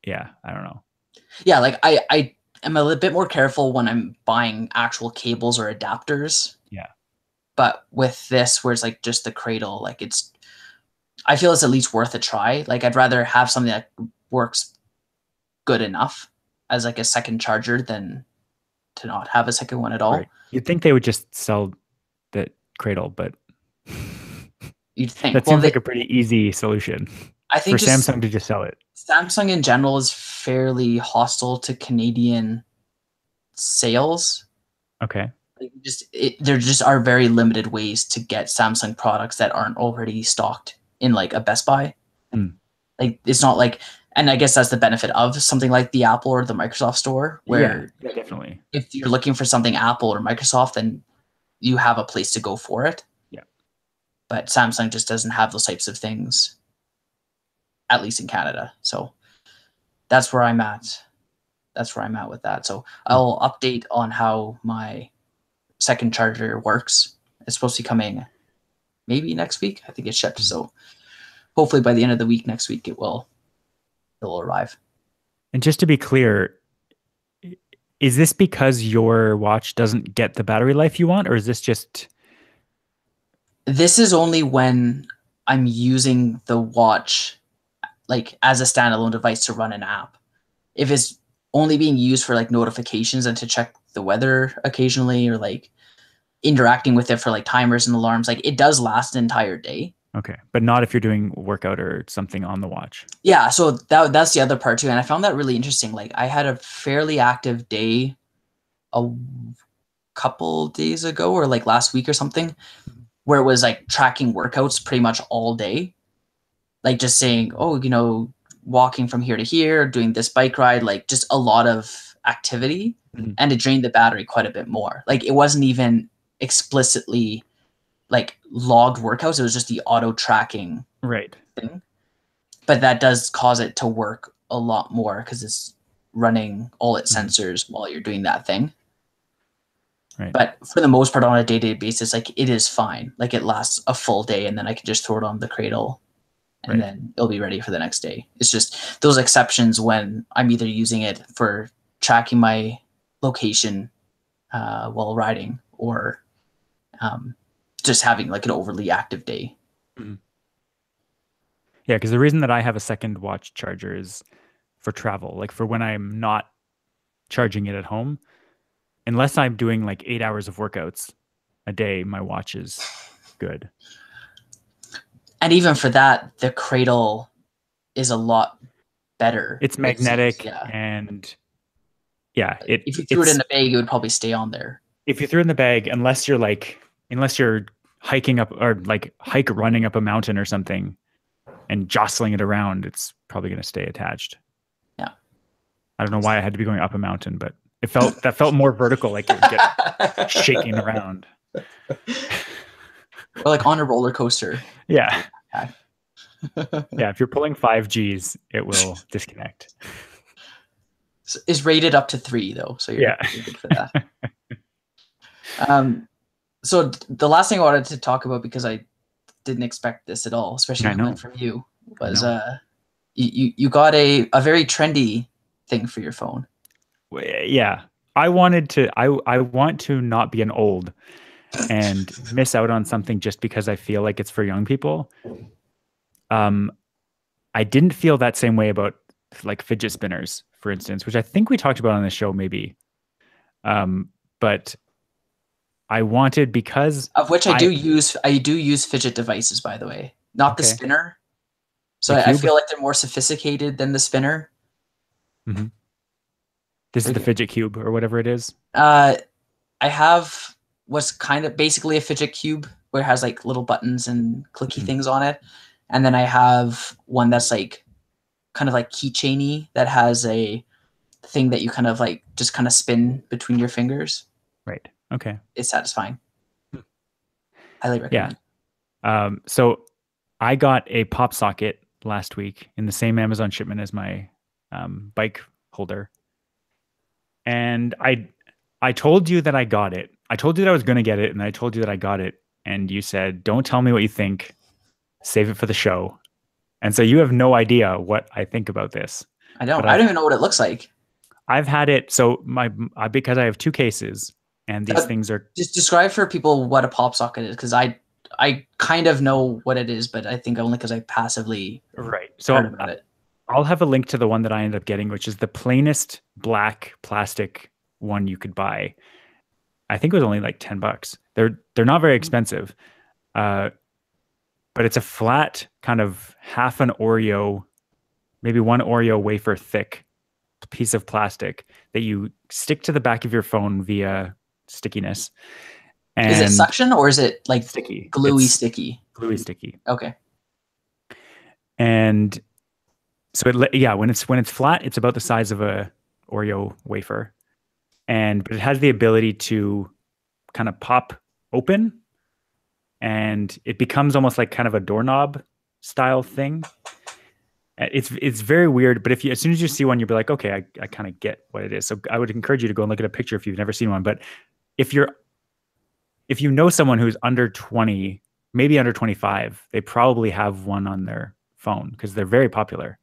yeah, I don't know. Yeah. Like I am a little bit more careful when I'm buying actual cables or adapters. Yeah. But with this, where it's like just the cradle, like I feel it's at least worth a try. Like I'd rather have something that works good enough as like a second charger than to not have a second one at all. Right. You'd think they would just sell the cradle, but You'd think that seems like a pretty easy solution. I think for Samsung to just sell it. Samsung in general is fairly hostile to Canadian sales. Okay. Like there just are very limited ways to get Samsung products that aren't already stocked in like a Best Buy. Like it's not like, and I guess that's the benefit of something like the Apple or the Microsoft store, where yeah, definitely. If you're looking for something Apple or Microsoft, then you have a place to go for it. Yeah. But Samsung just doesn't have those types of things, at least in Canada. So that's where I'm at. That's where I'm at with that. So I'll update on how my second charger works. It's supposed to be coming maybe next week. I think it's shipped. So hopefully by the end of the week next week it'll arrive. And just to be clear, is this because your watch doesn't get the battery life you want, or is this just... This is only when I'm using the watch like as a standalone device to run an app. If it's only being used for like notifications and to check the weather occasionally, or like interacting with it for like timers and alarms, like it does last an entire day. Okay. But not if you're doing workout or something on the watch. Yeah. So that's the other part too. And I found that really interesting. Like I had a fairly active day a couple days ago, or like last week or something, where it was like tracking workouts pretty much all day. Like just saying, oh, you know, walking from here to here, doing this bike ride, like just a lot of activity. And it drained the battery quite a bit more. Like it wasn't even explicitly like logged workouts. It was just the auto tracking thing. But that does cause it to work a lot more because it's running all its sensors while you're doing that thing. Right. But for the most part, on a day-to-day basis, like it is fine. Like it lasts a full day, and then I can just throw it on the cradle, and then it'll be ready for the next day. It's just those exceptions when I'm either using it for tracking my location while riding, or just having like an overly active day. Yeah, because the reason that I have a second watch charger is for travel, like for when I'm not charging it at home. Unless I'm doing like 8 hours of workouts a day, my watch is good. And even for that, the cradle is a lot better. It's magnetic, and yeah, if you threw it in the bag, it would probably stay on there. If you threw it in the bag, unless you're hiking up or like running up a mountain or something and jostling it around, it's probably going to stay attached. Yeah. I don't know why I had to be going up a mountain, but that felt more vertical, like it would get shaking around. Or like on a roller coaster. Yeah. Yeah, if you're pulling 5Gs, it will disconnect. Is rated up to 3 though, so you're good for that. So the last thing I wanted to talk about, because I didn't expect this at all, especially coming from you, was you got a very trendy thing for your phone. Yeah, I want to not be an old and miss out on something just because I feel like it's for young people. I didn't feel that same way about like fidget spinners, for instance, which I think we talked about on the show maybe. But I wanted, because of which I do use fidget devices, by the way, not the spinner. So I feel like they're more sophisticated than the spinner. This is the fidget cube or whatever it is. I have what's kind of basically a fidget cube where it has like little buttons and clicky things on it. And then I have one that's like kind of like keychainy that has a thing that you kind of like just kind of spin between your fingers. Right. Okay. It's satisfying. Highly recommend. Yeah. So I got a pop socket last week in the same Amazon shipment as my bike holder. And I told you that I got it. I told you that I was going to get it, and I told you that I got it. And you said, don't tell me what you think. Save it for the show. And so you have no idea what I think about this. I don't even know what it looks like. I've had it. So because I have two cases, and these things are just describe for people what a pop socket is, because I kind of know what it is, but I think only because I passively heard about it. I'll have a link to the one that I ended up getting, which is the plainest black plastic one you could buy. I think it was only like $10. They're not very expensive, but it's a flat kind of half an Oreo, maybe one Oreo wafer thick piece of plastic that you stick to the back of your phone via stickiness. And is it suction or is it like sticky? Gluey sticky? Gluey sticky. Okay. And so when it's flat, it's about the size of a Oreo wafer, but it has the ability to kind of pop open, and it becomes almost like kind of a doorknob style thing. It's very weird, but as soon as you see one, you'll be like, okay, I kind of get what it is. So I would encourage you to go and look at a picture if you've never seen one. But if you know someone who's under 20, maybe under 25, they probably have one on their phone because they're very popular.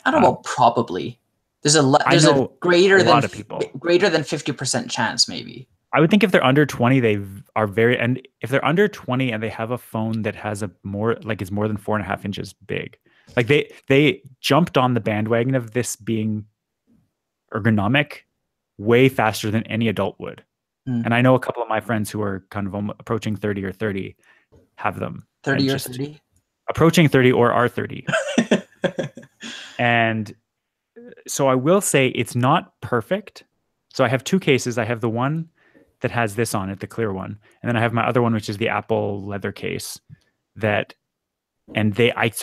I don't know about probably. There's a greater than 50% chance maybe. I would think if they're under 20, and if they're under 20 and they have a phone that has is more than 4.5 inches big, like they jumped on the bandwagon of this being ergonomic way faster than any adult would. And I know a couple of my friends who are kind of approaching 30 or 30 have them. 30 or 30? Approaching 30 or are 30. And so I will say it's not perfect. So I have two cases. I have the one that has this on it, the clear one. And then I have my other one, which is the Apple leather case so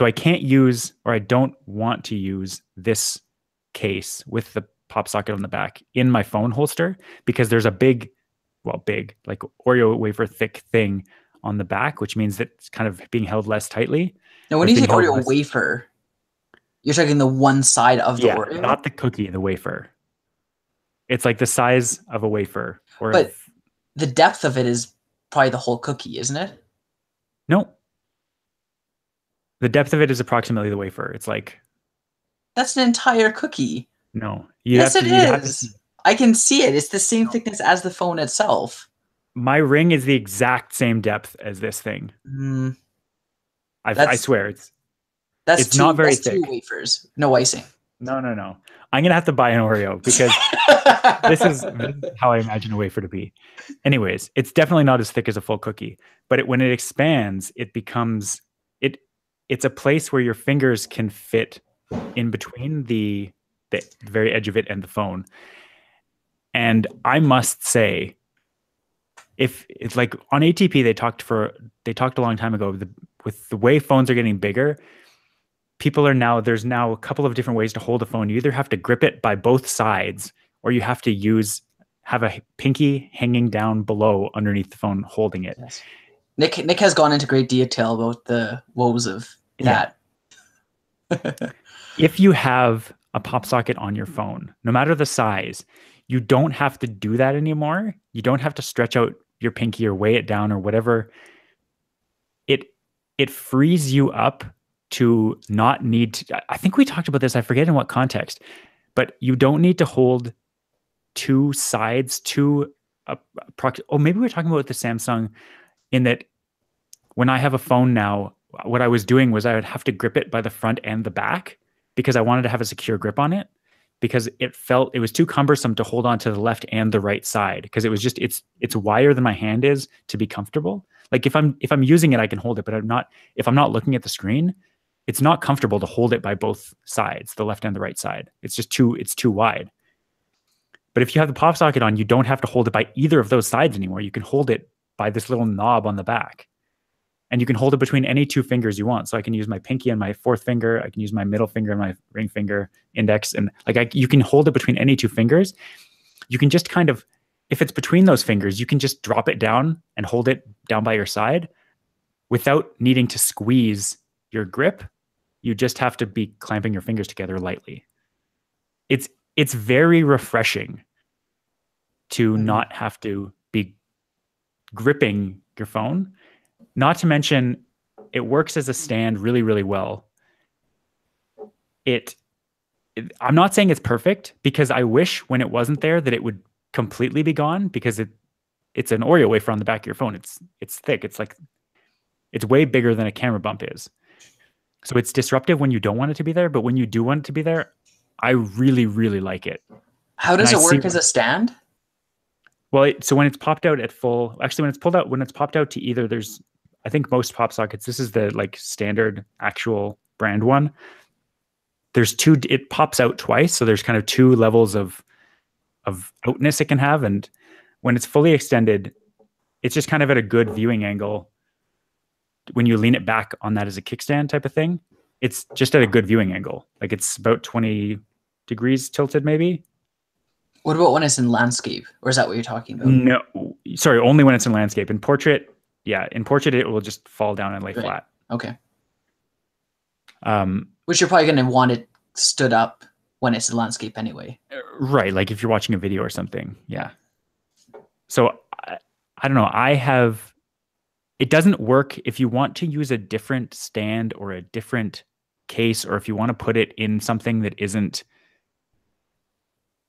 I can't use, or I don't want to use this case with the pop socket on the back in my phone holster because there's a big, like Oreo wafer thick thing on the back, which means that it's kind of being held less tightly. Now, when you say Oreo wafer, you're talking the one side of the Oreo? Not the cookie, the wafer. It's like the size of a wafer. But the depth of it is probably the whole cookie, isn't it? No. The depth of it is approximately the wafer. It's like... That's an entire cookie. No. Yes, it is. I can see it. It's the same thickness as the phone itself. My ring is the exact same depth as this thing. I swear it's not very thick. 2 wafers, no icing. No. I'm gonna have to buy an Oreo because this is how I imagine a wafer to be. Anyways, it's definitely not as thick as a full cookie, but when it expands, it becomes it's a place where your fingers can fit in between the very edge of it and the phone. And I must say, if it's like on ATP, they talked a long time ago with the way phones are getting bigger, there's now a couple of different ways to hold a phone. You either have to grip it by both sides, or you have to have a pinky hanging down below underneath the phone holding it. Yes. Nick has gone into great detail about the woes of that. If you have a pop socket on your phone, no matter the size, you don't have to do that anymore. You don't have to stretch out your pinky or weigh it down or whatever. It frees you up to not need to, I think we talked about this, I forget in what context, but you don't need to hold two sides maybe we're talking about the Samsung, in that when I have a phone now, what I was doing was I would have to grip it by the front and the back because I wanted to have a secure grip on it, because it was too cumbersome to hold on to the left and the right side, because it was just it's wider than my hand is to be comfortable. Like if I'm using it, I can hold it, but if I'm not looking at the screen, it's not comfortable to hold it by both sides, the left and the right side. It's too wide. But if you have the pop socket on, you don't have to hold it by either of those sides anymore. You can hold it by this little knob on the back. and you can hold it between any two fingers you want. So I can use my pinky and my fourth finger. I can use my middle finger and my ring finger, index, and like you can hold it between any two fingers. You can just kind of, if it's between those fingers, you can just drop it down and hold it down by your side without needing to squeeze your grip. You just have to be clamping your fingers together lightly. It's very refreshing to not have to be gripping your phone. Not to mention, it works as a stand really, really well. I'm not saying it's perfect, because I wish when it wasn't there that it would completely be gone, because it's an Oreo wafer on the back of your phone. It's thick. It's way bigger than a camera bump is. So it's disruptive when you don't want it to be there, but when you do want it to be there, I really, really like it. How does it work as a stand? Well, so when it's popped out at full, actually when it's popped out to either, I think most pop sockets, this is the like standard actual brand one. It pops out twice. So there's kind of two levels of outness it can have. And when it's fully extended, it's just kind of at a good viewing angle. When you lean it back on that as a kickstand type of thing, it's just at a good viewing angle. Like it's about 20 degrees tilted maybe. What about when it's in landscape? Or is that what you're talking about? No, sorry, only when it's in landscape. In portrait, it will just fall down and lay flat. Okay. Which you're probably going to want it stood up when it's in landscape anyway. Right, like if you're watching a video or something. Yeah. So I don't know. It doesn't work if you want to use a different stand or a different case, or if you want to put it in something that isn't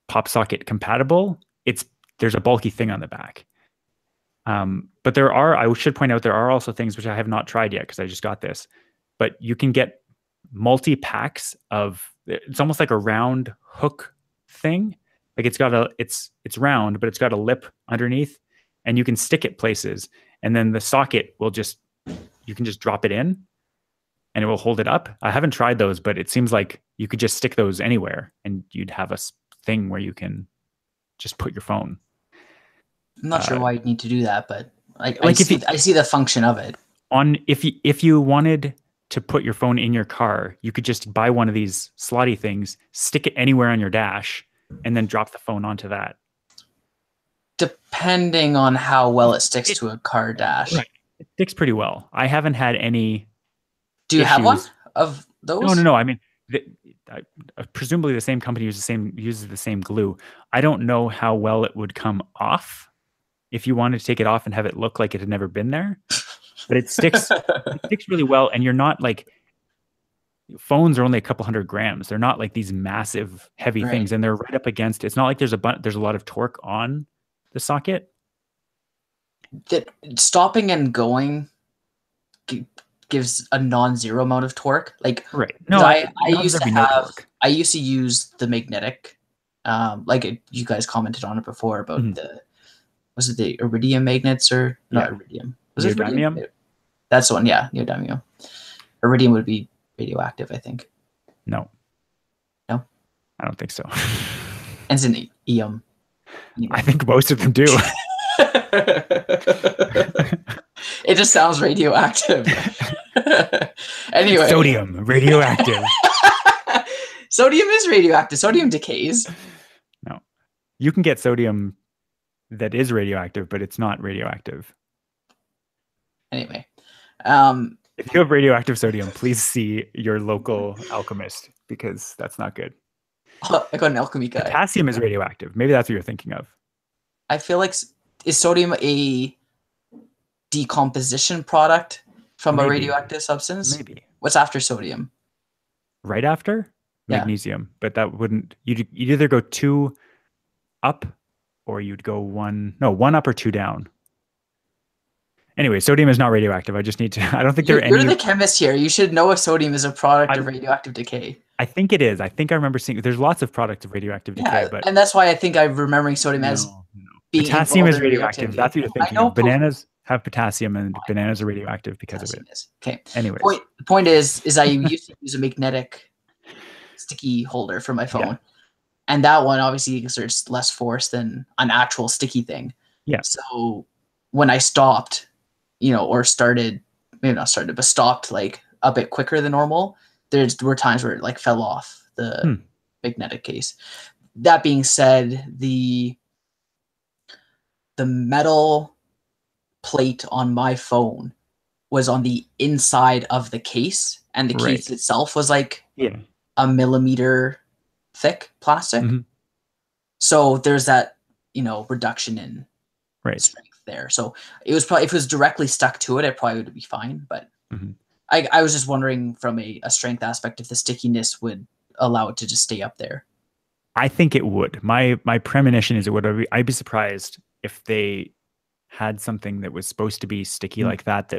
pop socket compatible. There's a bulky thing on the back. But I should point out, there are also things which I have not tried yet because I just got this, but you can get multi-packs it's almost like a round hook thing. Like it's round, but it's got a lip underneath, and you can stick it places, and then the socket you can just drop it in and it will hold it up. I haven't tried those, but it seems like you could just stick those anywhere and you'd have a thing where you can just put your phone. I'm not sure why you'd need to do that, but I see the function of it. If you wanted to put your phone in your car, you could just buy one of these slotty things, stick it anywhere on your dash, and then drop the phone onto that. Depending on how well it sticks to a car dash. Right. It sticks pretty well. I haven't had any. Do you have one of those? No. I mean, presumably the same company uses the same glue. I don't know how well it would come off if you wanted to take it off and have it look like it had never been there. But it sticks. It sticks really well, and you're not like. Phones are only a couple 100 grams. They're not like these massive, heavy things, and they're right up against. It's not like there's a lot of torque on the socket. That stopping and going gives a non-zero amount of torque. Like right. No, I used to use the magnetic. You guys commented on it before about was it the iridium magnets or not iridium? Was it iridium? That's the one, yeah, neodymium. Iridium would be radioactive, I think. No, I don't think so. Ends in ium. Anyway. I think most of them do. It just sounds radioactive. Anyway, sodium, radioactive. Sodium is radioactive. Sodium decays. No, you can get sodium that is radioactive, but it's not radioactive. Anyway, if you have radioactive sodium, please see your local alchemist, because that's not good. I got an alchemy guy. Potassium is radioactive. Maybe that's what you're thinking of. I feel like, is sodium a decomposition product from a radioactive substance? Maybe. What's after sodium? Right after? Magnesium. But that wouldn't, you'd either go 2 up or you'd go 1 up or 2 down. Anyway, sodium is not radioactive. I just need to, I don't think there are any. You're the chemist here. You should know if sodium is a product of radioactive decay. I think it is. I think I remember seeing, there's lots of products of radioactive decay. But and that's why I think I'm remembering sodium as being potassium is radioactive. That's what you're thinking of. Bananas have potassium, and bananas are radioactive because of it. Okay. Anyway. The point is I used to use a magnetic sticky holder for my phone. Yeah. And that one obviously exerts less force than an actual sticky thing. Yeah. So when I stopped, or started maybe not started, but stopped like a bit quicker than normal. There were times where it like fell off the magnetic case. That being said, the metal plate on my phone was on the inside of the case, and the case itself was like a millimeter thick plastic. So there's that, reduction in strength there. So it was probably, if it was directly stuck to it, it probably would be fine. But I was just wondering from a strength aspect if the stickiness would allow it to just stay up there. I think it would. My premonition is it would. I'd be surprised if they had something that was supposed to be sticky like that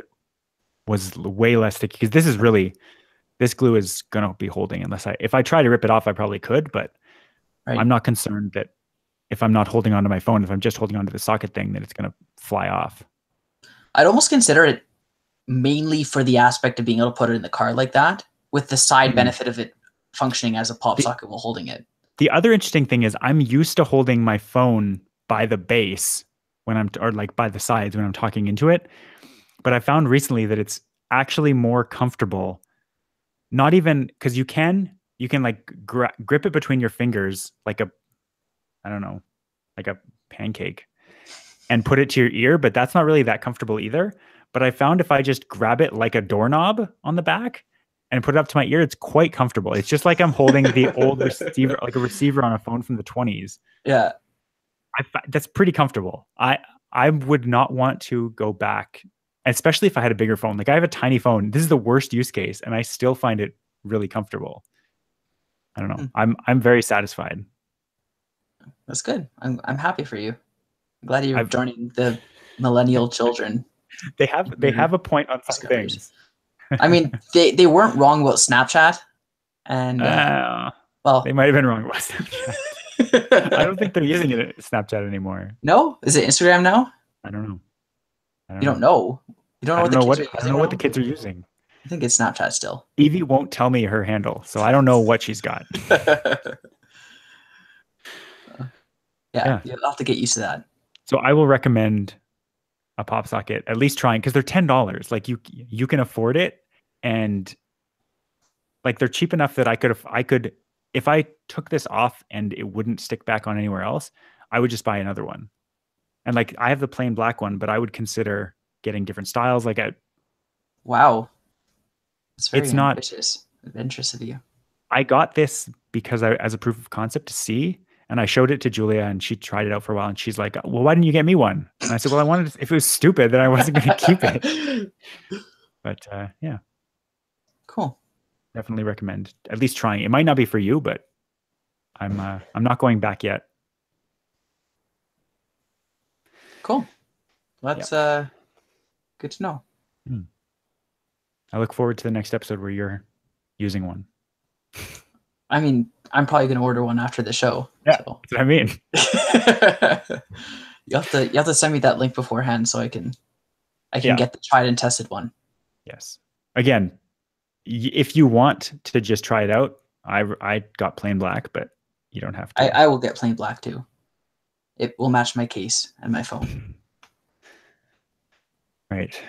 was way less sticky, because this glue is going to be holding if I try to rip it off, I probably could, but I'm not concerned that if I'm not holding onto my phone, if I'm just holding onto the socket thing, that it's going to fly off. I'd almost consider it mainly for the aspect of being able to put it in the car like that, with the side benefit of it functioning as a pop socket while holding it. The other interesting thing is I'm used to holding my phone by the base or like by the sides when I'm talking into it. But I found recently that it's actually more comfortable. Not even because you can like grip it between your fingers like a pancake and put it to your ear, but that's not really that comfortable either. But I found if I just grab it like a doorknob on the back and put it up to my ear, it's quite comfortable. It's just like I'm holding the old receiver, like a receiver on a phone from the 20s. Yeah. That's pretty comfortable. I would not want to go back, especially if I had a bigger phone. Like I have a tiny phone. This is the worst use case, and I still find it really comfortable. I don't know. I'm very satisfied. That's good. I'm happy for you. I'm glad you're joining the millennial children. They have a point on some things. I mean, they weren't wrong about Snapchat, and well, they might have been wrong about Snapchat. I don't think they're using it Snapchat anymore. No, is it Instagram now? I don't know. You don't know. You don't know I don't know what the kids are using. I think it's Snapchat still. Evie won't tell me her handle, so I don't know what she's got. Yeah, you'll have to get used to that. So I will recommend a pop socket, at least trying, because they're $10. Like you can afford it, and like they're cheap enough that I could if I took this off and it wouldn't stick back on anywhere else, I would just buy another one. And like I have the plain black one, but I would consider getting different styles. Wow, it's very adventurous of you. I got this because as a proof of concept to see. And I showed it to Julia, and she tried it out for a while, and she's like, well, why didn't you get me one? And I said, well, I wanted if it was stupid, then I wasn't going to keep it. But yeah. Cool. Definitely recommend at least trying. It might not be for you, but I'm not going back yet. Cool. That's good to know. I look forward to the next episode where you're using one. I mean, I'm probably going to order one after the show. Yeah, so. That's what I mean. You have to send me that link beforehand so I can get the tried and tested one. Yes. Again, if you want to just try it out, I got plain black, but you don't have to. I will get plain black too. It will match my case and my phone. Right.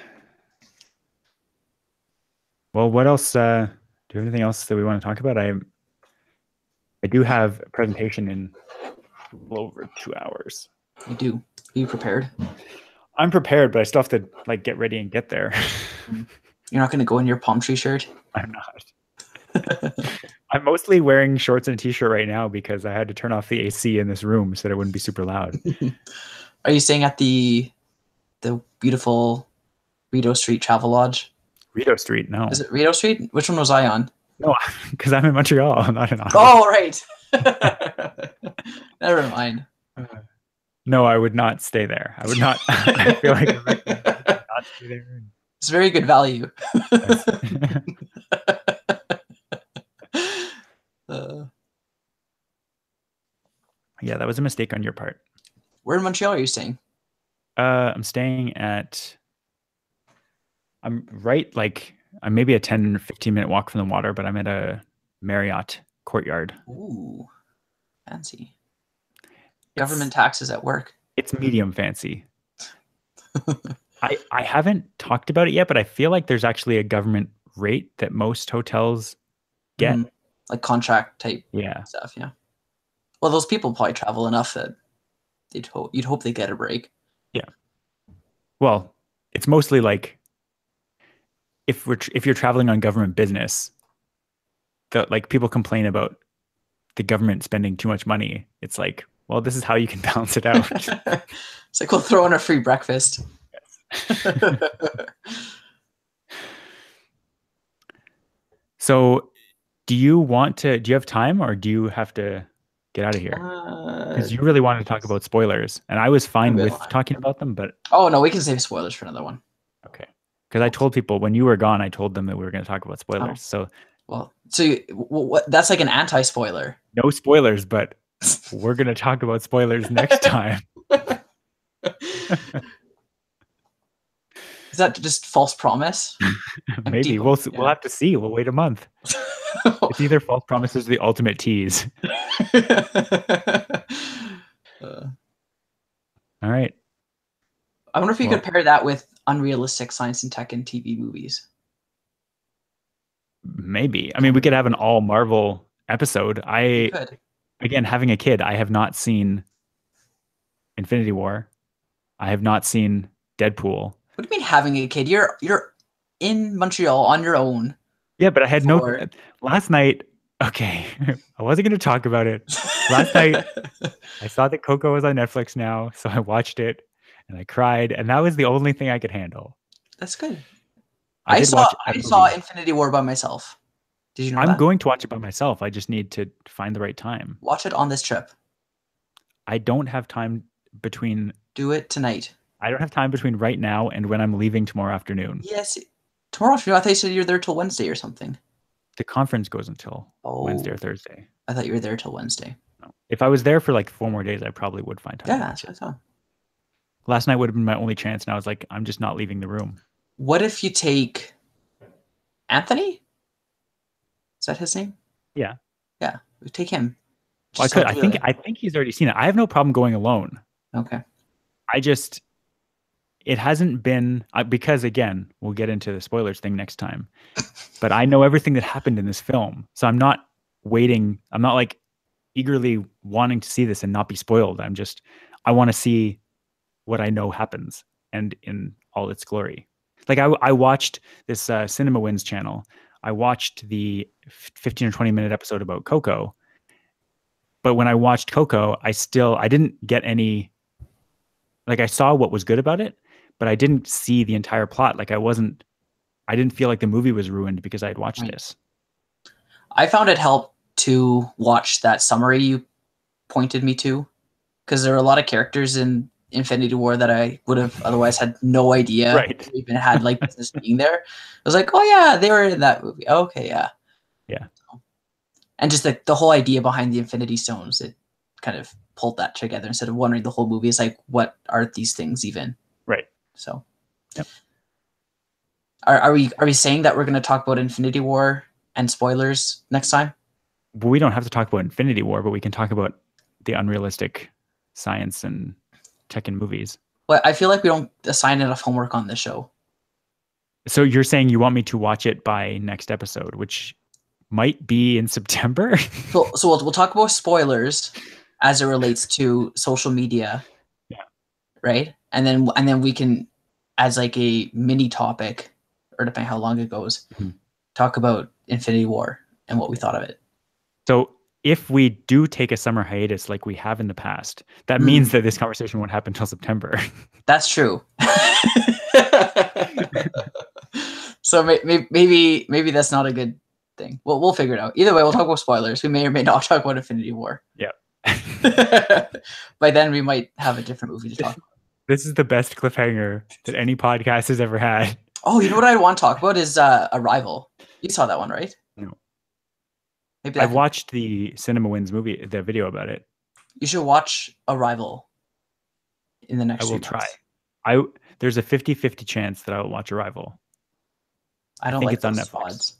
Well, what else? Do you have anything else that we want to talk about? I do have a presentation in a little over 2 hours. You do. Are you prepared? I'm prepared, but I still have to get ready and get there. You're not going to go in your palm tree shirt? I'm not. I'm mostly wearing shorts and a t-shirt right now because I had to turn off the AC in this room so that it wouldn't be super loud. Are you staying at the beautiful Rideau Street Travel Lodge? Rideau Street, no. Is it Rideau Street? Which one was I on? No, because I'm in Montreal. I'm not in Ottawa. Oh, right. Never mind. No, I would not stay there. I would not. I feel like I would not stay there. It's very good value. Yeah, that was a mistake on your part. Where in Montreal are you staying? I'm staying at. I'm maybe a 10 or 15 minute walk from the water, but I'm at a Marriott Courtyard. Ooh, fancy. Government taxes at work. It's medium fancy. I haven't talked about it yet, but I feel like there's actually a government rate that most hotels get. Mhm. Like contract type Yeah. stuff, yeah. Well, those people probably travel enough that you'd hope they get a break. Yeah. Well, it's mostly like if you're traveling on government business, like people complain about the government spending too much money. It's like, well, this is how you can balance it out. It's like we'll throw in a free breakfast. So, do you have time or do you have to get out of here? Because you really wanted to talk about spoilers, and I was fine with talking about them, but oh no, we can save spoilers for another one. okay. Because I told people when you were gone, I told them that we were going to talk about spoilers. So, well, so what? That's like an anti-spoiler. No spoilers, but we're going to talk about spoilers next time. Is that just false promise? Maybe we'll have to see. We'll wait a month. It's either false promises or the ultimate tease. All right. I wonder if you could pair that with unrealistic science and tech and TV movies. Maybe. I mean, we could have an all Marvel episode. Again, having a kid, I have not seen Infinity War. I have not seen Deadpool. What do you mean having a kid? You're in Montreal on your own. Yeah, but I had last night. Okay, I wasn't going to talk about it. Last night, I saw that Coco was on Netflix now, so I watched it and I cried, and that was the only thing I could handle. That's good. I saw Infinity War by myself. Did you know that? I'm going to watch it by myself. I just need to find the right time. Watch it on this trip. I don't have time between. Do it tonight. I don't have time between right now and when I'm leaving tomorrow afternoon. Yes. Tomorrow afternoon? I thought you said you're there till Wednesday or something. The conference goes until Wednesday or Thursday. I thought you were there till Wednesday. No. If I was there for like 4 more days, I probably would find time. Yeah, that's what I thought. Last night would have been my only chance, and I was like, I'm just not leaving the room. What if you take Anthony? Is that his name? Yeah. Yeah. Take him. Well, I think he's already seen it. I have no problem going alone. Okay. It hasn't been because again, we'll get into the spoilers thing next time. But I know everything that happened in this film, so I'm not waiting. I'm not like eagerly wanting to see this and not be spoiled. I want to see what I know happens and in all its glory. Like I watched this Cinema Wins channel. I watched the 15 or 20 minute episode about Coco. But when I watched Coco, I didn't get any, like I saw what was good about it, but I didn't see the entire plot. Like I didn't feel like the movie was ruined because I had watched this. I found it helped to watch that summary you pointed me to, because there are a lot of characters in Infinity War that I would have otherwise had no idea even had like business being there. I was like, oh yeah, they were in that movie. Okay, yeah. Yeah. And just the whole idea behind the Infinity Stones, it kind of pulled that together instead of wondering the whole movie is like, what are these things even? Right. So, yep. Are we saying that we're going to talk about Infinity War and spoilers next time? Well, we don't have to talk about Infinity War, but we can talk about the unrealistic science and tech in movies. Well, I feel like we don't assign enough homework on this show. So you're saying you want me to watch it by next episode, which might be in September? So we'll talk about spoilers as it relates to social media. Yeah. Right? And then we can, as like a mini topic, or depending how long it goes, talk about Infinity War and what we thought of it. So if we do take a summer hiatus like we have in the past, that means that this conversation won't happen until September. That's true. So maybe that's not a good thing. We'll figure it out. Either way, we'll talk about spoilers. We may or may not talk about Infinity War. Yeah. By then, we might have a different movie to talk about. This is the best cliffhanger that any podcast has ever had. Oh, you know what I want to talk about is Arrival. You saw that one, right? No. I've watched the Cinema Wins movie, the video about it. You should watch Arrival in the next I will try. There's a 50-50 chance that I will watch Arrival. I don't think it's on Netflix.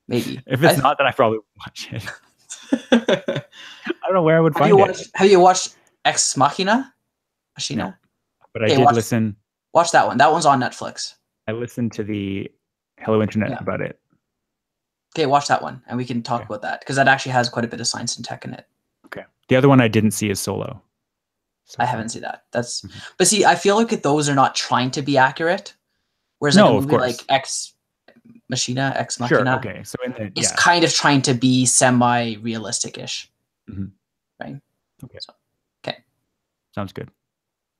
Maybe. If it's not, then I probably won't watch it. I don't know where I would find it. Have you watched Ex Machina? No. But I Okay, did listen. watch that one. That one's on Netflix. I listened to the Hello Internet about it. Okay, watch that one, and we can talk Okay. about that because that actually has quite a bit of science and tech in it. Okay. The other one I didn't see is Solo. So I haven't seen that. But see, I feel like those are not trying to be accurate. Whereas like a movie like Ex Machina Sure. Okay. So is kind of trying to be semi-realistic-ish. Right? Okay. So, okay. Sounds good.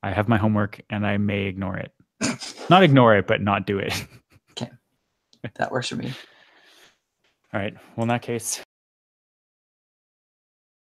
I have my homework and I may ignore it. Not ignore it, but not do it. Okay. That works for me. All right. Well, in that case,